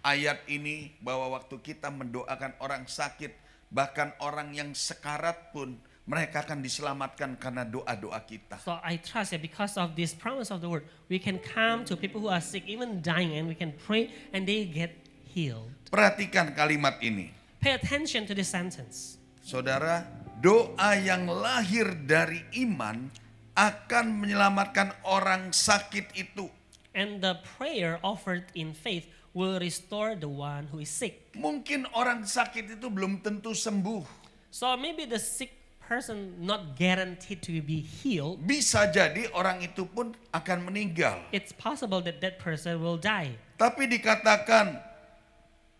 ayat ini bahwa waktu kita mendoakan orang sakit, bahkan orang yang sekarat pun, mereka akan diselamatkan karena doa-doa kita. So I trust that because of this promise of the word, we can come to people who are sick, even dying, and we can pray and they get healed. Perhatikan kalimat ini. Pay attention to this sentence. Saudara, doa yang lahir dari iman akan menyelamatkan orang sakit itu. And the prayer offered in faith will restore the one who is sick. Mungkin orang sakit itu belum tentu sembuh. So maybe the sick person not guaranteed to be healed. Bisa jadi orang itu pun akan meninggal. It's possible that that person will die. Tapi dikatakan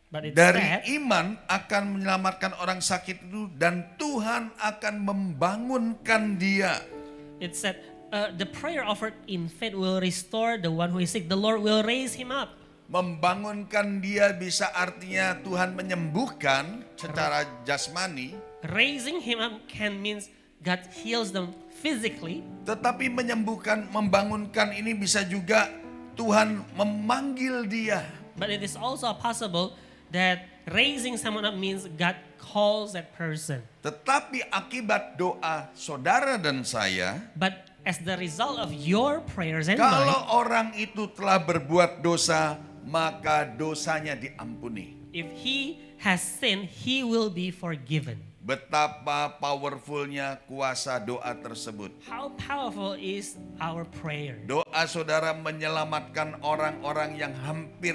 But it's dari said, iman akan menyelamatkan orang sakit itu dan Tuhan akan membangunkan dia. it said, the prayer offered in faith will restore the one who is sick. The Lord will raise him up. Membangunkan dia bisa artinya Tuhan menyembuhkan secara jasmani. Raising him up can means God heals them physically. Tetapi menyembuhkan, membangunkan ini bisa juga Tuhan memanggil dia. But it is also possible that raising someone up means God calls that person. Tetapi akibat doa saudara dan saya, But as the result of your prayers and kalau mine, orang itu telah berbuat dosa, maka dosanya diampuni. if he has sinned, he will be forgiven. Betapa powerfulnya kuasa doa tersebut. How powerful is our prayer? Doa saudara menyelamatkan orang-orang yang hampir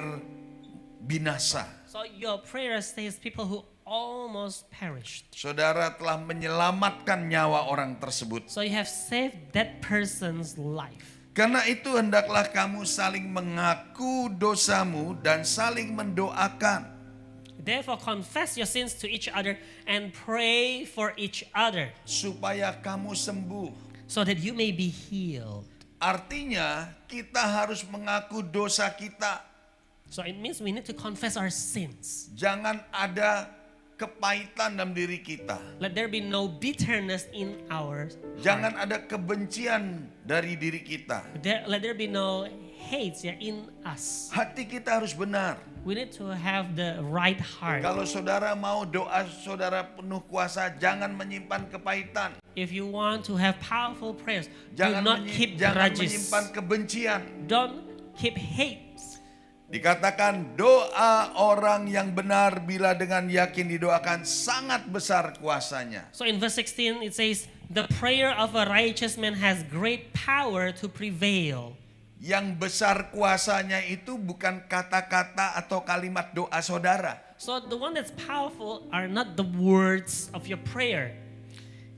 binasa. So your prayer saves people who almost perished. Saudara telah menyelamatkan nyawa orang tersebut. So you have saved that person's life. Karena itu hendaklah kamu saling mengaku dosamu dan saling mendoakan. Therefore, confess your sins to each other and pray for each other supaya kamu sembuh. so that you may be healed. Artinya kita harus mengaku dosa kita. So it means we need to confess our sins. Jangan ada kepahitan dalam diri kita. Let there be no bitterness in our Jangan ada kebencian dari diri kita. let there be no hate in us. Hati kita harus benar. We need to have the right heart. Kalau saudara mau doa saudara penuh kuasa, jangan menyimpan kepahitan. If you want to have powerful prayers, do Jangan, not keep jangan grudges. menyimpan kebencian. Don't keep hate. Dikatakan doa orang yang benar bila dengan yakin didoakan sangat besar kuasanya. So in verse 16 it says, the prayer of a righteous man has great power to prevail. Yang besar kuasanya itu bukan kata-kata atau kalimat doa saudara. So the one that's powerful are not the words of your prayer.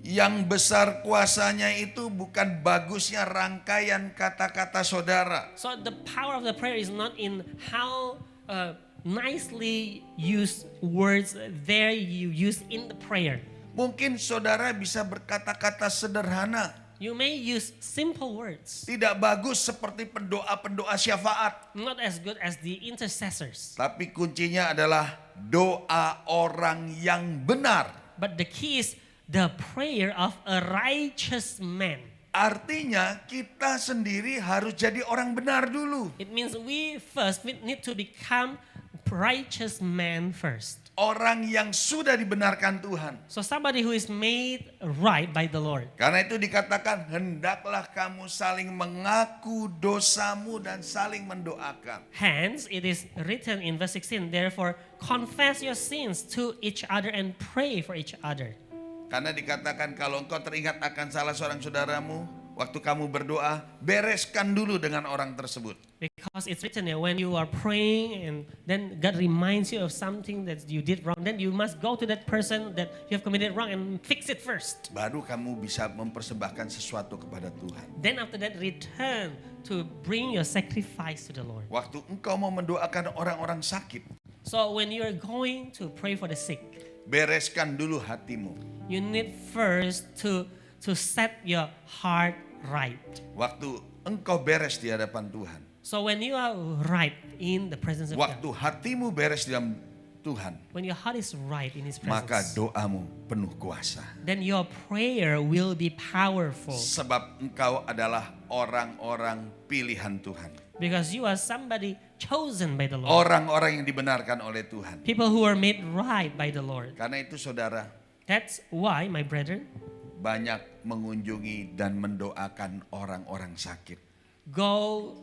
Yang besar kuasanya itu bukan bagusnya rangkaian kata-kata saudara. So the power of the prayer is not in how nicely used words there you use in the prayer. Mungkin saudara bisa berkata-kata sederhana. You may use simple words, Tidak bagus seperti pendoa-pendoa syafaat. not as good as the intercessors. Tapi kuncinya adalah doa orang yang benar. But the key is the prayer of a righteous man. Artinya kita sendiri harus jadi orang benar dulu. It means we need to become righteous man first. Orang yang sudah dibenarkan Tuhan. So somebody who is made right by the Lord. Karena itu dikatakan hendaklah kamu saling mengaku dosamu dan saling mendoakan. Hence, it is written in verse 16, therefore confess your sins to each other and pray for each other. Karena dikatakan kalau engkau teringat akan salah seorang saudaramu, waktu kamu berdoa, bereskan dulu dengan orang tersebut. Because it's written there, when you are praying and then God reminds you of something that you did wrong, then you must go to that person that you have committed wrong and fix it first. Baru kamu bisa mempersembahkan sesuatu kepada Tuhan. Then after that, return to bring your sacrifice to the Lord. Waktu engkau mau mendoakan orang-orang sakit, So when you are going to pray for the sick, bereskan dulu hatimu. you need first to set your heart right. Waktu engkau beres di hadapan Tuhan, So when you are right in the presence of waktu God, hatimu beres di dalam Tuhan, when your heart is right in His maka presence, doamu penuh kuasa. then your prayer will be powerful Sebab engkau adalah orang-orang pilihan Tuhan. because you are somebody chosen by the Lord. Orang-orang yang dibenarkan oleh Tuhan. People who are made right by the Lord. Karena itu saudara, That's why, my brethren, banyak mengunjungi dan mendoakan orang-orang sakit. go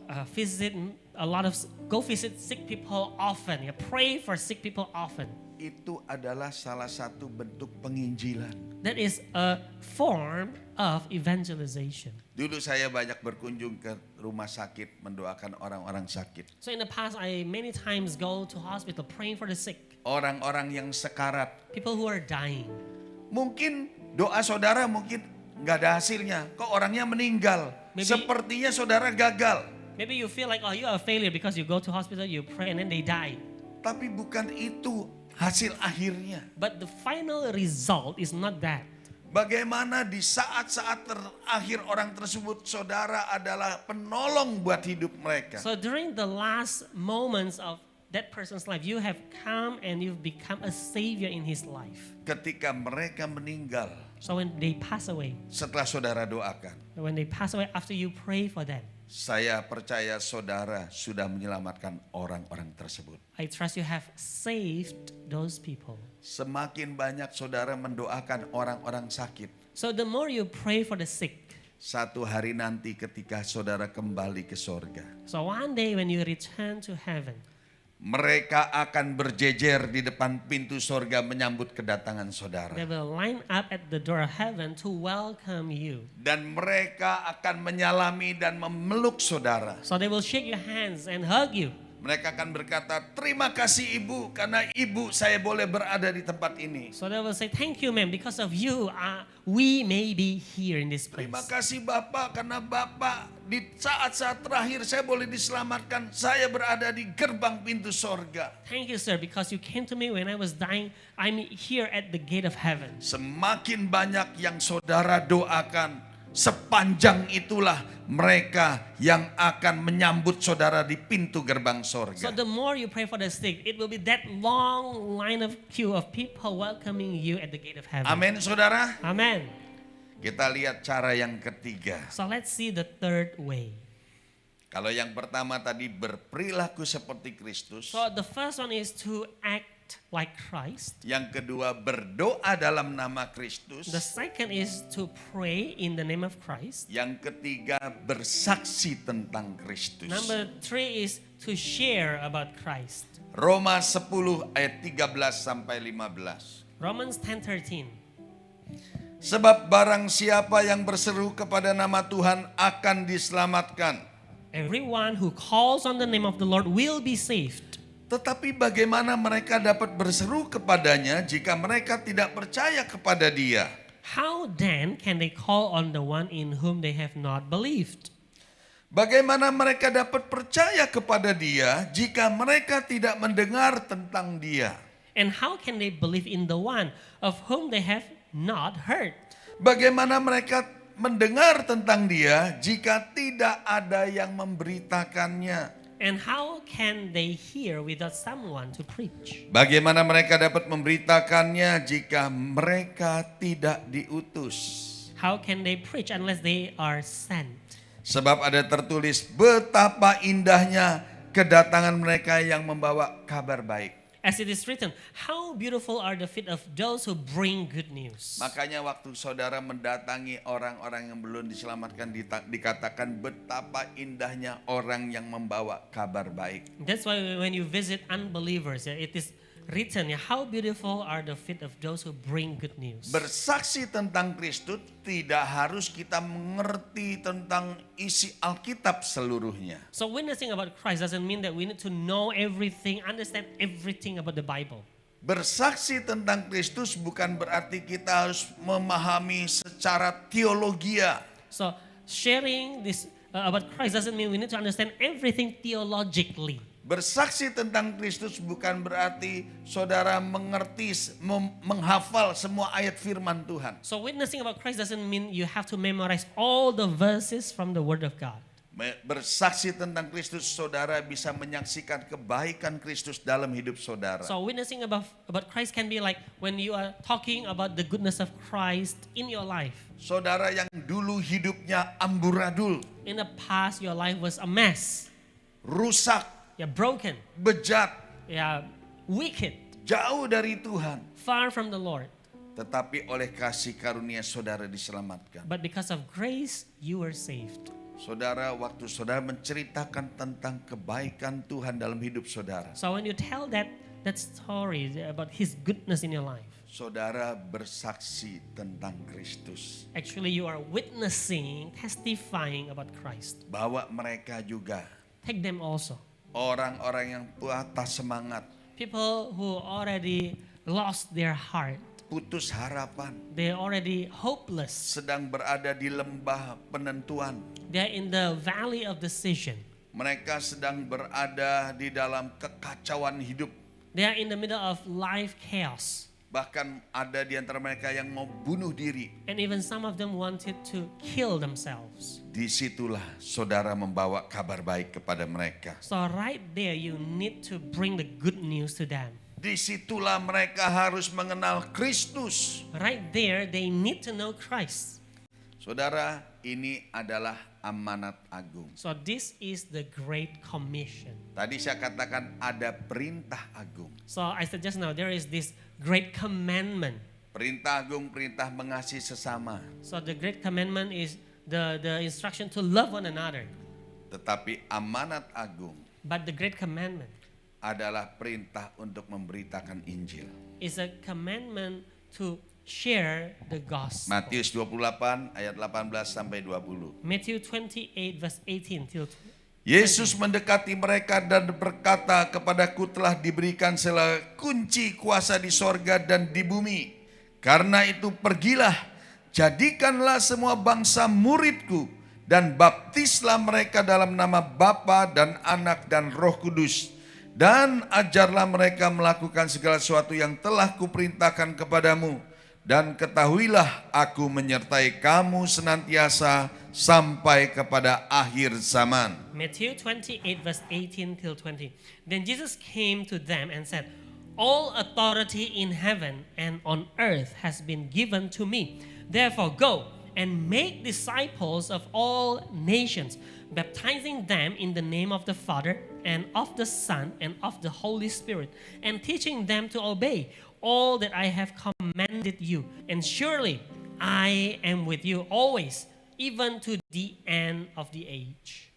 visit sick people often. Pray for sick people often. Itu adalah salah satu bentuk penginjilan. That is a form of evangelization. Dulu saya banyak berkunjung ke rumah sakit mendoakan orang-orang sakit. So in the past, I many times go to hospital praying for the sick. Orang-orang yang sekarat. People who are dying. Mungkin doa saudara mungkin nggak ada hasilnya. Kok orangnya meninggal? Maybe- Sepertinya saudara gagal. Maybe you feel like, oh, you are a failure because you go to hospital, you pray, and then they die. Tapi bukan itu hasil akhirnya. But the final result is not that. Bagaimana di saat-saat terakhir orang tersebut saudara adalah penolong buat hidup mereka. So during the last moments of that person's life, you have come and you've become a savior in his life. Ketika mereka meninggal So when they pass away, setelah saudara doakan, after you pray for them, saya percaya saudara sudah menyelamatkan orang-orang tersebut. I trust you have saved those people. Semakin banyak saudara mendoakan orang-orang sakit, So the more you pray for the sick, satu hari nanti ketika saudara kembali ke sorga, so one day when you return to heaven, mereka akan berjejer di depan pintu sorga menyambut kedatangan they saudara. will line up at the door of heaven to welcome you. Dan mereka akan menyalami dan memeluk saudara. So they will shake your hands and hug you. Mereka akan berkata, terima kasih ibu, karena ibu saya boleh berada di tempat ini. So they will say, thank you, ma'am. Because of you, we may be here in this place. Terima kasih Bapak, karena Bapak di saat-saat terakhir saya boleh diselamatkan. Saya berada di gerbang pintu sorga. Thank you, sir, because you came to me when I was dying. I'm here at the gate of heaven. Semakin banyak yang saudara doakan, sepanjang itulah mereka yang akan menyambut saudara di pintu gerbang So sorga. the more you pray for the sick, it will be that long line of queue of people welcoming you at the gate of heaven. Amin saudara. Amen. Kita lihat cara yang ketiga. So let's see the third way. Kalau yang pertama tadi berperilaku seperti Kristus. So the first one is to act like Christ. Yang kedua berdoa dalam nama Kristus. The second is to pray in the name of Christ. Yang ketiga bersaksi tentang Kristus. Number 3 is to share about Christ. Roma 10 ayat 13 sampai 15. Romans 10:13. Sebab barang siapa yang berseru kepada nama Tuhan akan diselamatkan. Everyone who calls on the name of the Lord will be saved. Tetapi bagaimana mereka dapat berseru kepadanya jika mereka tidak percaya kepada Dia? How then can they call on the one in whom they have not believed? Bagaimana mereka dapat percaya kepada Dia jika mereka tidak mendengar tentang Dia? And how can they believe in the one of whom they have not heard? Bagaimana mereka mendengar tentang Dia jika tidak ada yang memberitakannya? And how can they hear without someone to preach? Bagaimana mereka dapat memberitakannya jika mereka tidak diutus? How can they preach unless they are sent? Sebab ada tertulis betapa indahnya kedatangan mereka yang membawa kabar baik. As it is written, how beautiful are the feet of those who bring good news. Makanya waktu saudara mendatangi orang-orang yang belum diselamatkan dikatakan betapa indahnya orang yang membawa kabar baik. That's why when you visit unbelievers, it is written, how beautiful are the feet of those who bring good news. Bersaksi tentang Kristus tidak harus kita mengerti tentang isi Alkitab seluruhnya. So witnessing about Christ doesn't mean that we need to know everything, understand everything about the Bible. Bersaksi tentang Kristus bukan berarti kita harus memahami secara teologia. So sharing this about Christ doesn't mean we need to understand everything theologically. Bersaksi tentang Kristus bukan berarti saudara mengerti, menghafal semua ayat firman Tuhan. So witnessing about Christ doesn't mean you have to memorize all the verses from the Word of God. Bersaksi tentang Kristus, saudara bisa menyaksikan kebaikan Kristus dalam hidup saudara. So witnessing about Christ can be like when you are talking about the goodness of Christ in your life. Saudara yang dulu hidupnya amburadul, In the past, your life was a mess. rusak, You're broken. bejat, You're wicked. jauh dari Tuhan. Far from the Lord. Tetapi oleh kasih karunia saudara diselamatkan. But because of grace, you were saved. Saudara, waktu saudara menceritakan tentang kebaikan Tuhan dalam hidup saudara, So when you tell that story about His goodness in your life, saudara bersaksi tentang Kristus. actually you are witnessing, testifying about Christ. Bawa mereka juga, Take them also. orang-orang yang patah semangat, People who already lost their heart. putus harapan, They're already hopeless. sedang berada di lembah penentuan. They're in the valley of decision. Mereka sedang berada di dalam kekacauan hidup. They are in the middle of life chaos. Bahkan ada di antara mereka yang mau bunuh diri. And even some of them wanted to kill themselves. Disitulah saudara membawa kabar baik kepada mereka. So right there you need to bring the good news to them. Disitulah mereka harus mengenal Kristus. Right there they need to know Christ. Saudara, ini adalah amanat agung. So this is the Great Commission. Tadi saya katakan ada perintah agung. So I said just now there is this great commandment. Perintah agung, perintah mengasihi sesama. So the great commandment is the instruction to love one another. Tetapi amanat agung But the great commandment adalah perintah untuk memberitakan Injil. is a commandment to share the gospel. Matius 28 ayat 18 sampai 20. Matthew 28 verse 18 till Yesus mendekati mereka dan berkata, kepadaku telah diberikan segala kunci kuasa di sorga dan di bumi. Karena itu pergilah, jadikanlah semua bangsa muridku, dan baptislah mereka dalam nama Bapa dan Anak dan Roh Kudus. Dan ajarlah mereka melakukan segala sesuatu yang telah kuperintahkan kepadamu. Dan ketahuilah aku menyertai kamu senantiasa sampai kepada akhir zaman. Matthew 28 verse 18 till 20. Then Jesus came to them and said, all authority in heaven and on earth has been given to me. Therefore go and make disciples of all nations, baptizing them in the name of the Father and of the Son and of the Holy Spirit, and teaching them to obey all that I have commanded you. And surely I am with you always, even to the end of the age.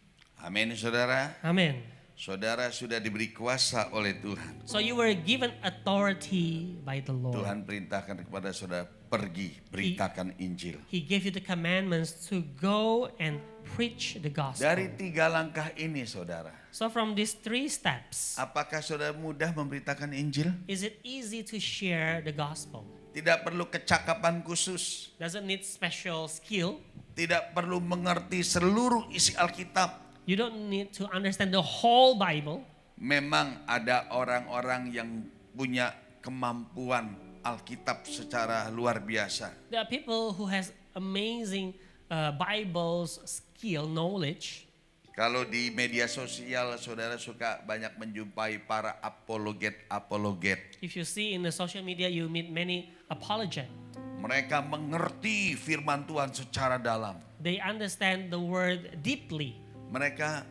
Amin, saudara. Amen. Saudara sudah diberi kuasa oleh Tuhan. So you were given authority by the Lord. Tuhan perintahkan kepada saudara, pergi beritakan Injil. He gave you the commandments to go and preach the gospel. Dari 3 langkah ini, saudara, So from these 3 steps, apakah saudara mudah memberitakan Injil? is it easy to share the gospel? Tidak perlu kecakapan khusus, Does it need special skill? tidak perlu mengerti seluruh isi Alkitab. You don't need to understand the whole Bible. Memang ada orang-orang yang punya kemampuan Alkitab secara luar biasa. There are people who has amazing Bible's skill, knowledge. Kalau di media sosial saudara suka banyak menjumpai para apologet. If you see in the social media, you meet many apologetes. Mereka mengerti firman Tuhan secara dalam. They understand the word deeply. Mereka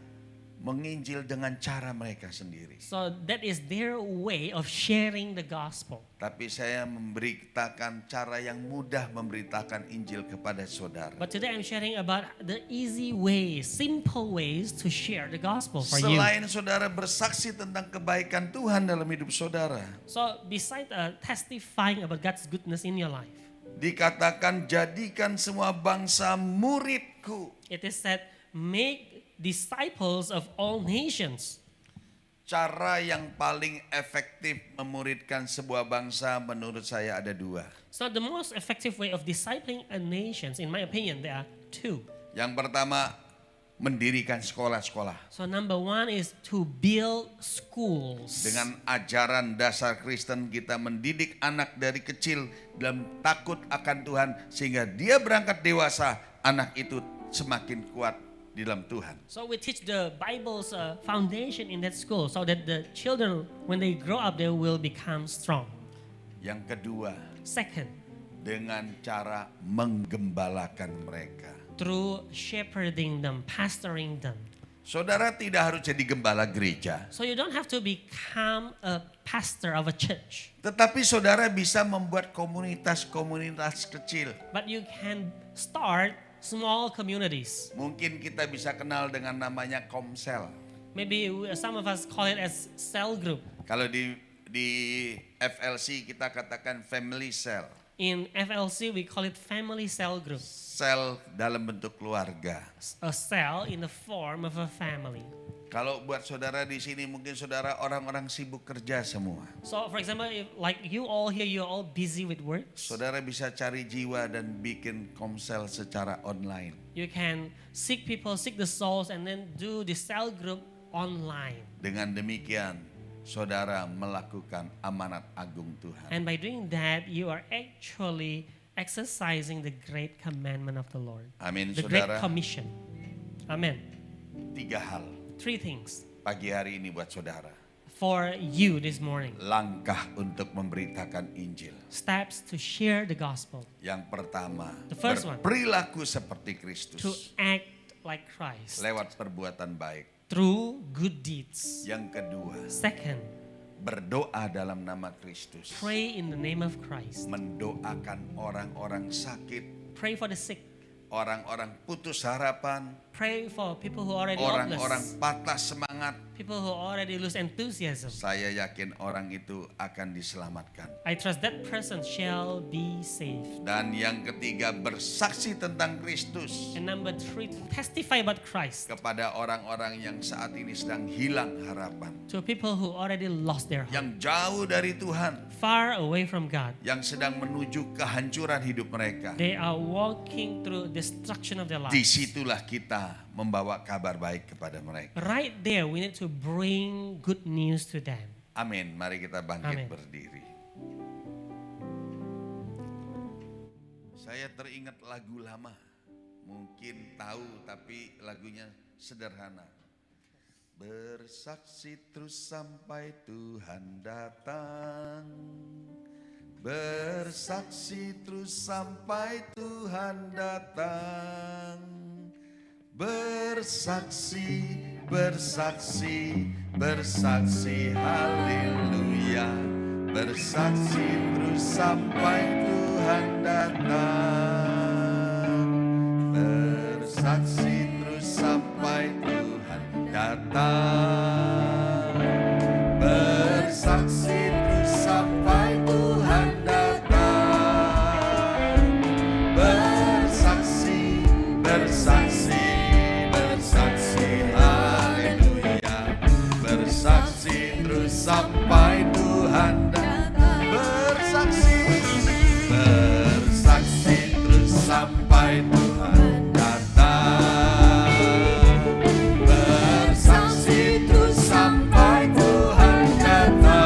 menginjil dengan cara mereka sendiri. So that is their way of sharing the gospel. Tapi saya memberitakan cara yang mudah memberitakan Injil kepada saudara. But today I'm sharing about the easy ways, simple ways to share the gospel for you. Selain saudara bersaksi tentang kebaikan Tuhan dalam hidup saudara, So besides testifying about God's goodness in your life, dikatakan jadikan semua bangsa muridku. it is said, make disciples of all nations. Cara yang paling efektif memuridkan sebuah bangsa menurut saya ada 2. So the most effective way of discipling a nations, in my opinion, there are 2. Yang pertama, mendirikan sekolah-sekolah. So number 1 is to build schools. Dengan ajaran dasar Kristen kita mendidik anak dari kecil dalam takut akan Tuhan sehingga dia berangkat dewasa, anak itu semakin kuat di dalam Tuhan. So we teach the Bible's foundation in that school so that the children, when they grow up, they will become strong. Yang kedua, Second, dengan cara menggembalakan mereka. through shepherding them, pastoring them. Saudara tidak harus jadi gembala gereja, So you don't have to become a pastor of a church, tetapi saudara bisa membuat komunitas-komunitas kecil. but you can start small communities. Mungkin kita bisa kenal dengan namanya Komsel. Maybe some of us call it as cell group. Kalau di FLC kita katakan family cell. In FLC, we call it family cell group. Sel dalam bentuk keluarga. A cell in the form of a family. Kalau buat saudara di sini mungkin saudara orang-orang sibuk kerja semua. So for example, if, like you all here, you're all busy with work. Saudara bisa cari jiwa dan bikin Komsel secara online. You can seek people, seek the souls, and then do the cell group online. Dengan demikian, saudara melakukan amanat agung Tuhan. And by doing that, you are actually exercising the great commandment of the Lord. Amin, The great saudara. commission. Amen. 3 hal 3 things pagi hari ini buat saudara. for you this morning. Langkah untuk memberitakan Injil. Steps to share the gospel. Yang pertama, The first one. berperilaku seperti To Kristus act like Christ. lewat perbuatan baik. Through good deeds. Yang kedua, Second, berdoa dalam nama Kristus. pray in the name of Christ. Mendoakan orang-orang sakit, Pray for the sick. orang-orang putus harapan, Pray for people who are already orang-orang hopeless. patah semangat, people who already lose enthusiasm. Saya yakin orang itu akan diselamatkan. I trust that person shall be saved. Dan yang ketiga, bersaksi tentang Kristus And number 3, to testify about Christ kepada orang-orang yang saat ini sedang hilang harapan, to people who already lost their hope, yang jauh dari Tuhan, far away from God. yang sedang menuju kehancuran hidup mereka. They are walking through destruction of their lives. Disitulah kita membawa kabar baik kepada mereka. Right there, we need to bring good news to them. Amin. Mari kita bangkit Amin. berdiri. Saya teringat lagu lama. Mungkin tahu tapi lagunya sederhana. Bersaksi terus sampai Tuhan datang. Bersaksi terus sampai Tuhan datang. Bersaksi, bersaksi, bersaksi, haleluya. Bersaksi terus sampai Tuhan datang. Bersaksi terus sampai Tuhan datang. Bersaksi terus sampai Tuhan datang. Bersaksi, bersaksi, bersaksi, haleluya. Bersaksi terus sampai Tuhan datang. Bersaksi, bersaksi terus sampai Tuhan datang. Bersaksi terus sampai Tuhan datang.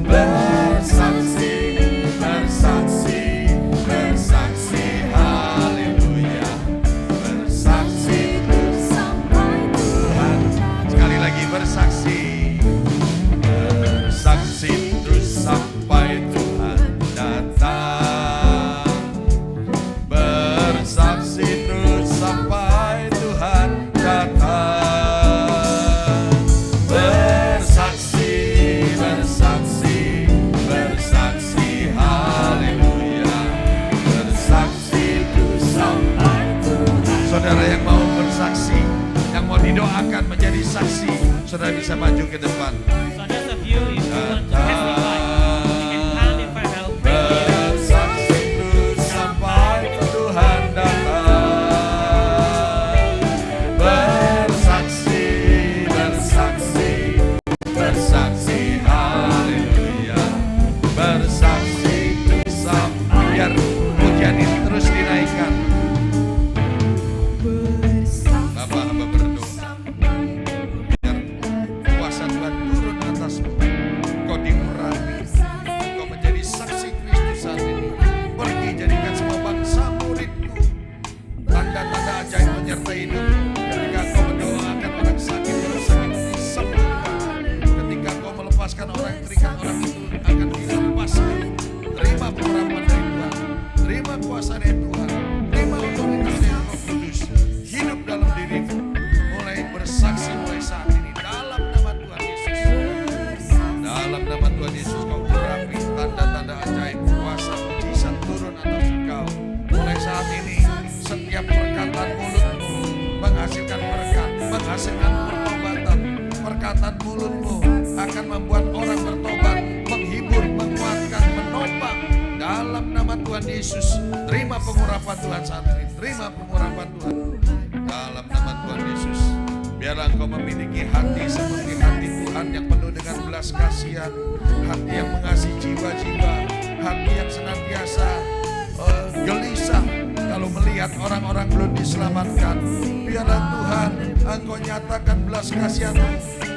Bersaksi, bersaksi, bersaksi, haleluya. Bersaksi terus sampai Tuhan. Sekali lagi bersaksi. Bersaksi terus sampai Tuhan datang. Bersaksi terus sampai Tuhan datang. Bersaksi, bersaksi, bersaksi, haleluya. Bersaksi terus sampai Tuhan. Saudara yang mau bersaksi, yang mau didoakan menjadi saksi, saudara bisa maju ke depan. So those of you, if you want to testify, you can come in front. I'll pray for you. Bersaksi terus sampai Tuhan datang. Bersaksi, bersaksi, bersaksi, haleluya. Bersaksi terus sampai. Biar pujian ini terus dinaikkan. Bapak hamba berdoa, biar kuasa Tuhan turun atasmu. Kau dimurahi, kau menjadi saksi Kristus saat ini. Pergi jadikan semua bangsa muridku. Tanda-tanda ajaib menyertai hidupmu. Ketika kau mendoakan orang sakit, orang sakit disembuhkan. Ketika kau melepaskan orang yang terikat, orang itu akan dilepaskan. Terima pengurapan dari Tuhan, terima kuasa dari Tuhan, terima otoritas dari Roh Kudus. Hidup dalam dirimu, mulai bersaksi mulai saat ini dalam nama Tuhan Yesus. Dalam nama Tuhan Yesus kau urapi tanda-tanda ajaib, kuasa mujizat turun atas engkau. Mulai saat ini setiap perkataan mulutmu menghasilkan berkat, menghasilkan pertobatan. Perkataan mulutmu akan membuat orang bertobat, menghibur, menguatkan, menopang. Dalam nama Tuhan Yesus, terima pengurapan Tuhan saat ini. Terima pengurapan Tuhan. Dalam nama Tuhan Yesus, biarlah engkau memiliki hati seperti hati Tuhan yang penuh dengan belas kasihan, hati yang mengasihi jiwa-jiwa, hati yang senantiasa gelisah kalau melihat orang-orang belum diselamatkan. Biarlah Tuhan engkau nyatakan belas kasihan.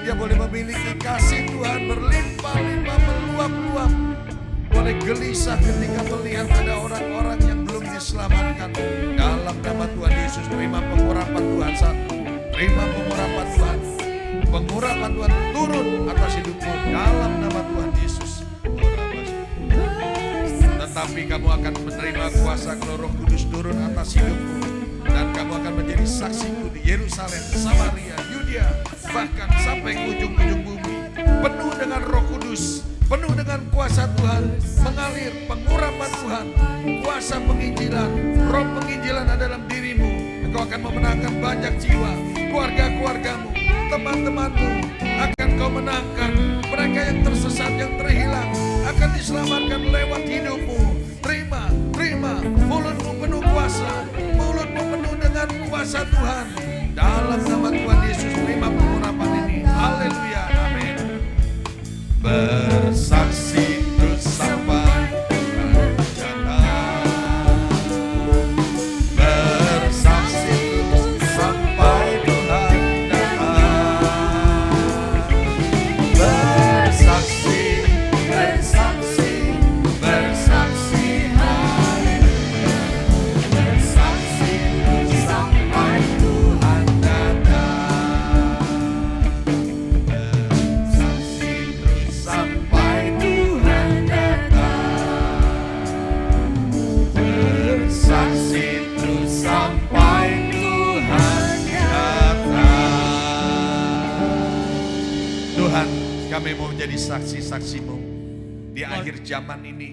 Dia boleh memiliki kasih Tuhan berlimpah-limpah, meluap-luap. Boleh gelisah ketika melihat ada orang-orang yang belum diselamatkan. Dalam nama Tuhan Yesus, terima pengurapan Tuhan saat ini. Terima pengurapan Tuhan. Pengurapan Tuhan turun atas hidupmu dalam nama Tuhan Yesus. Tetapi kamu akan menerima kuasa kalau Roh Kudus turun atas hidupmu. Dan kamu akan menjadi saksiku di Yerusalem, Samaria, Yudea, bahkan sampai ke ujung-ujung bumi. Penuh dengan Roh Kudus, penuh dengan kuasa Tuhan, mengalir pengurapan Tuhan, kuasa penginjilan, roh penginjilan ada dalam dirimu. Engkau akan memenangkan banyak jiwa, keluarga-keluargamu, teman-temanmu akan kau menangkan. Mereka yang tersesat, yang terhilang akan diselamatkan lewat hidupmu. Terima, terima. Mulutmu penuh kuasa, mulutmu penuh dengan kuasa Tuhan. Dalam nama Tuhan Yesus, terima pengurapan ini. Haleluya, amin. Bersaksi terus sampai Tuhan datang. Bersaksi terus sampai Tuhan datang. Bersaksi, bersaksi, bersaksi, haleluya. Bersaksi terus sampai Tuhan datang. Bersaksi terus sampai Tuhan datang. Bersaksi terus sampai Tuhan datang. Tuhan, kami mau menjadi saksi-saksi-Mu di akhir zaman ini.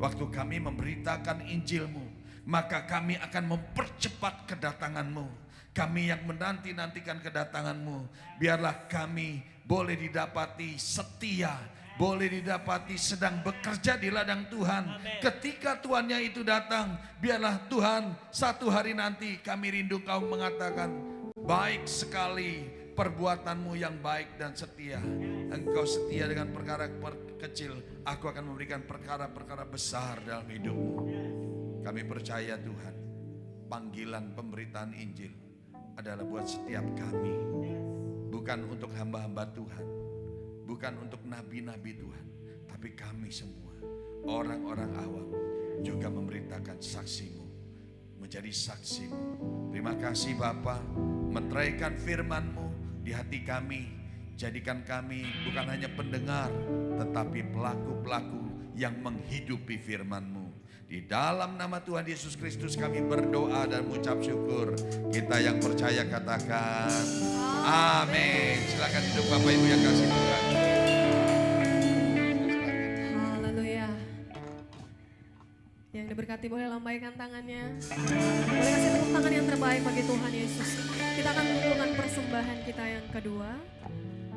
Waktu kami memberitakan Injil-Mu, maka kami akan mempercepat kedatangan-Mu. Kami yang menanti-nantikan kedatangan-Mu, biarlah kami boleh didapati setia, boleh didapati sedang bekerja di ladang Tuhan. Ketika Tuhannya itu datang, biarlah Tuhan satu hari nanti kami rindu Kau mengatakan, baik sekali perbuatanmu yang baik dan setia. Engkau setia dengan perkara kecil, aku akan memberikan perkara-perkara besar dalam hidupmu. Kami percaya Tuhan, panggilan pemberitaan Injil adalah buat setiap kami. Bukan untuk hamba-hamba Tuhan, bukan untuk nabi-nabi Tuhan, tapi kami semua, orang-orang awam, juga memberitakan saksi-Mu, menjadi saksi-Mu. Terima kasih Bapa, meteraikan firman-Mu di hati kami. Jadikan kami bukan hanya pendengar, tetapi pelaku-pelaku yang menghidupi firman-Mu. Di dalam nama Tuhan Yesus Kristus kami berdoa dan mengucap syukur. Kita yang percaya katakan amin. Silakan duduk Bapak Ibu yang kasih Tuhan. Haleluya. Yang diberkati boleh lambaikan tangannya. Boleh kasih tepuk tangan yang terbaik bagi Tuhan Yesus. Kita akan mengumpulkan persembahan kita yang kedua.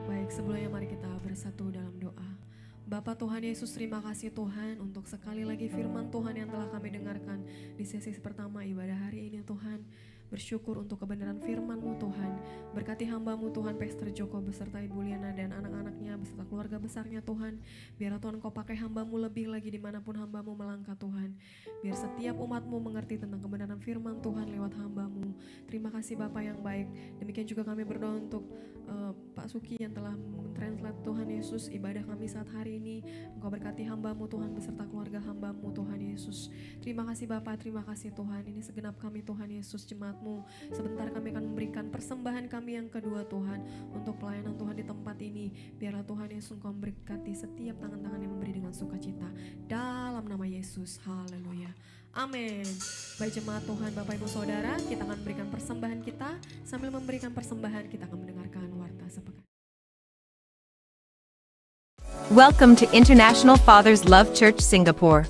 Baik, sebelumnya mari kita bersatu dalam doa. Bapa Tuhan Yesus, terima kasih Tuhan untuk sekali lagi firman Tuhan yang telah kami dengarkan di sesi pertama ibadah hari ini Tuhan. Bersyukur untuk kebenaran firman-Mu Tuhan. Berkati hamba-Mu Tuhan, Pastor Joko beserta Ibu Liana dan anak-anaknya beserta keluarga besarnya Tuhan. Biarlah Tuhan Kau pakai hamba-Mu lebih lagi dimanapun hamba-Mu melangkah Tuhan. Biar setiap umat-Mu mengerti tentang kebenaran firman Tuhan lewat hamba-Mu. Terima kasih Bapa yang baik. Demikian juga kami berdoa untuk Pak Suki yang telah mentranslate Tuhan Yesus ibadah kami saat hari ini. Engkau berkati hamba-Mu Tuhan beserta keluarga hamba-Mu Tuhan Yesus. Terima kasih Bapa, terima kasih Tuhan. Ini segenap kami Tuhan Yesus, jemaat-Mu. Sebentar kami akan memberikan persembahan kami yang kedua Tuhan untuk pelayanan Tuhan di tempat ini. Biarlah Tuhan Yesus Engkau memberkati setiap tangan-tangan yang memberi dengan sukacita. Dalam nama Yesus, haleluya. Amin. Baik jemaat Tuhan, Bapak Ibu Saudara, kita akan memberikan persembahan kita. Sambil memberikan persembahan, kita akan mendengarkan warta sepekan. Welcome to International Fathers Love Church Singapore.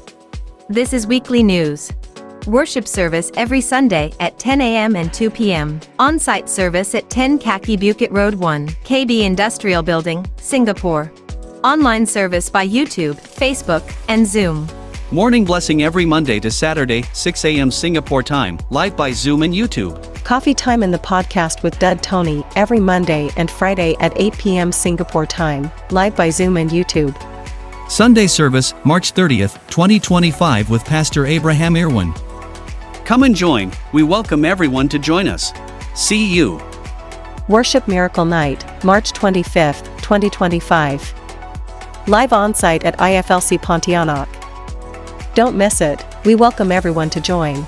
This is weekly news. Worship service every Sunday at 10 a.m. and 2 p.m. On-site service at 10 Kaki Bukit Road 1, KB Industrial Building, Singapore. Online service by YouTube, Facebook, and Zoom. Morning blessing every Monday to Saturday, 6 a.m. Singapore time, live by Zoom and YouTube. Coffee Time in the Podcast with Dud Tony every Monday and Friday at 8 p.m. Singapore time, live by Zoom and YouTube. Sunday service, March 30th, 2025 with Pastor Abraham Irwin. Come and join, we welcome everyone to join us. See you. Worship Miracle Night, March 25th, 2025. Live on-site at IFLC Pontianak. Don't miss it, we welcome everyone to join.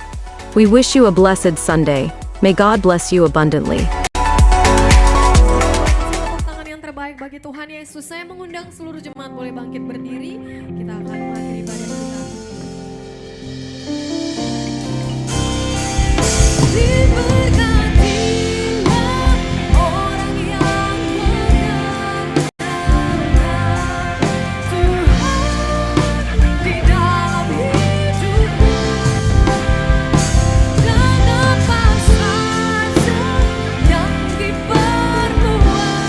We wish you a blessed Sunday. May God bless you abundantly. Tepuk tangan yang terbaik bagi Tuhan Yesus. Saya mengundang seluruh jemaat boleh bangkit berdiri. Kita akan mengakhiri ibadah kita. Diberkatilah orang yang mengandalkan Tuhan di dalam hidupmu. Dan apa saja yang diperbuat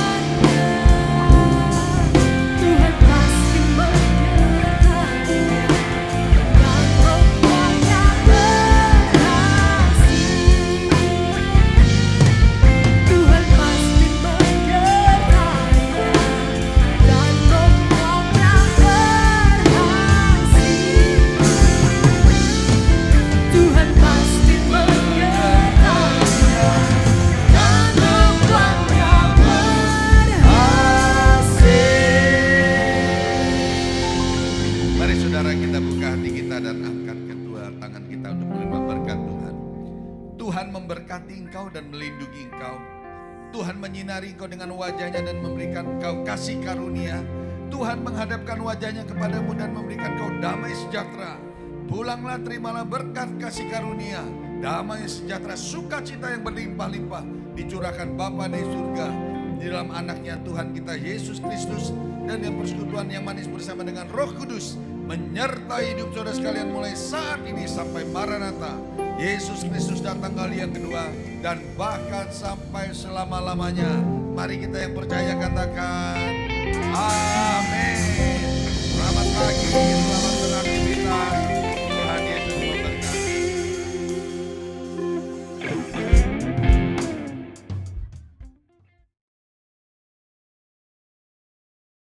kita untuk menerima berkat Tuhan. Tuhan memberkati engkau dan melindungi engkau. Tuhan menyinari engkau dengan wajahnya dan memberikan engkau kasih karunia. Tuhan menghadapkan wajahnya kepadamu dan memberikan engkau damai sejahtera. Pulanglah, terimalah berkat kasih karunia, damai sejahtera, sukacita yang berlimpah-limpah dicurahkan Bapa di surga di dalam anaknya Tuhan kita Yesus Kristus, dan yang persekutuan yang manis bersama dengan Roh Kudus menyertai hidup saudara sekalian mulai saat ini sampai Maranatha. Yesus Kristus datang kali yang kedua dan bahkan sampai selama-lamanya. Mari kita yang percaya katakan amin.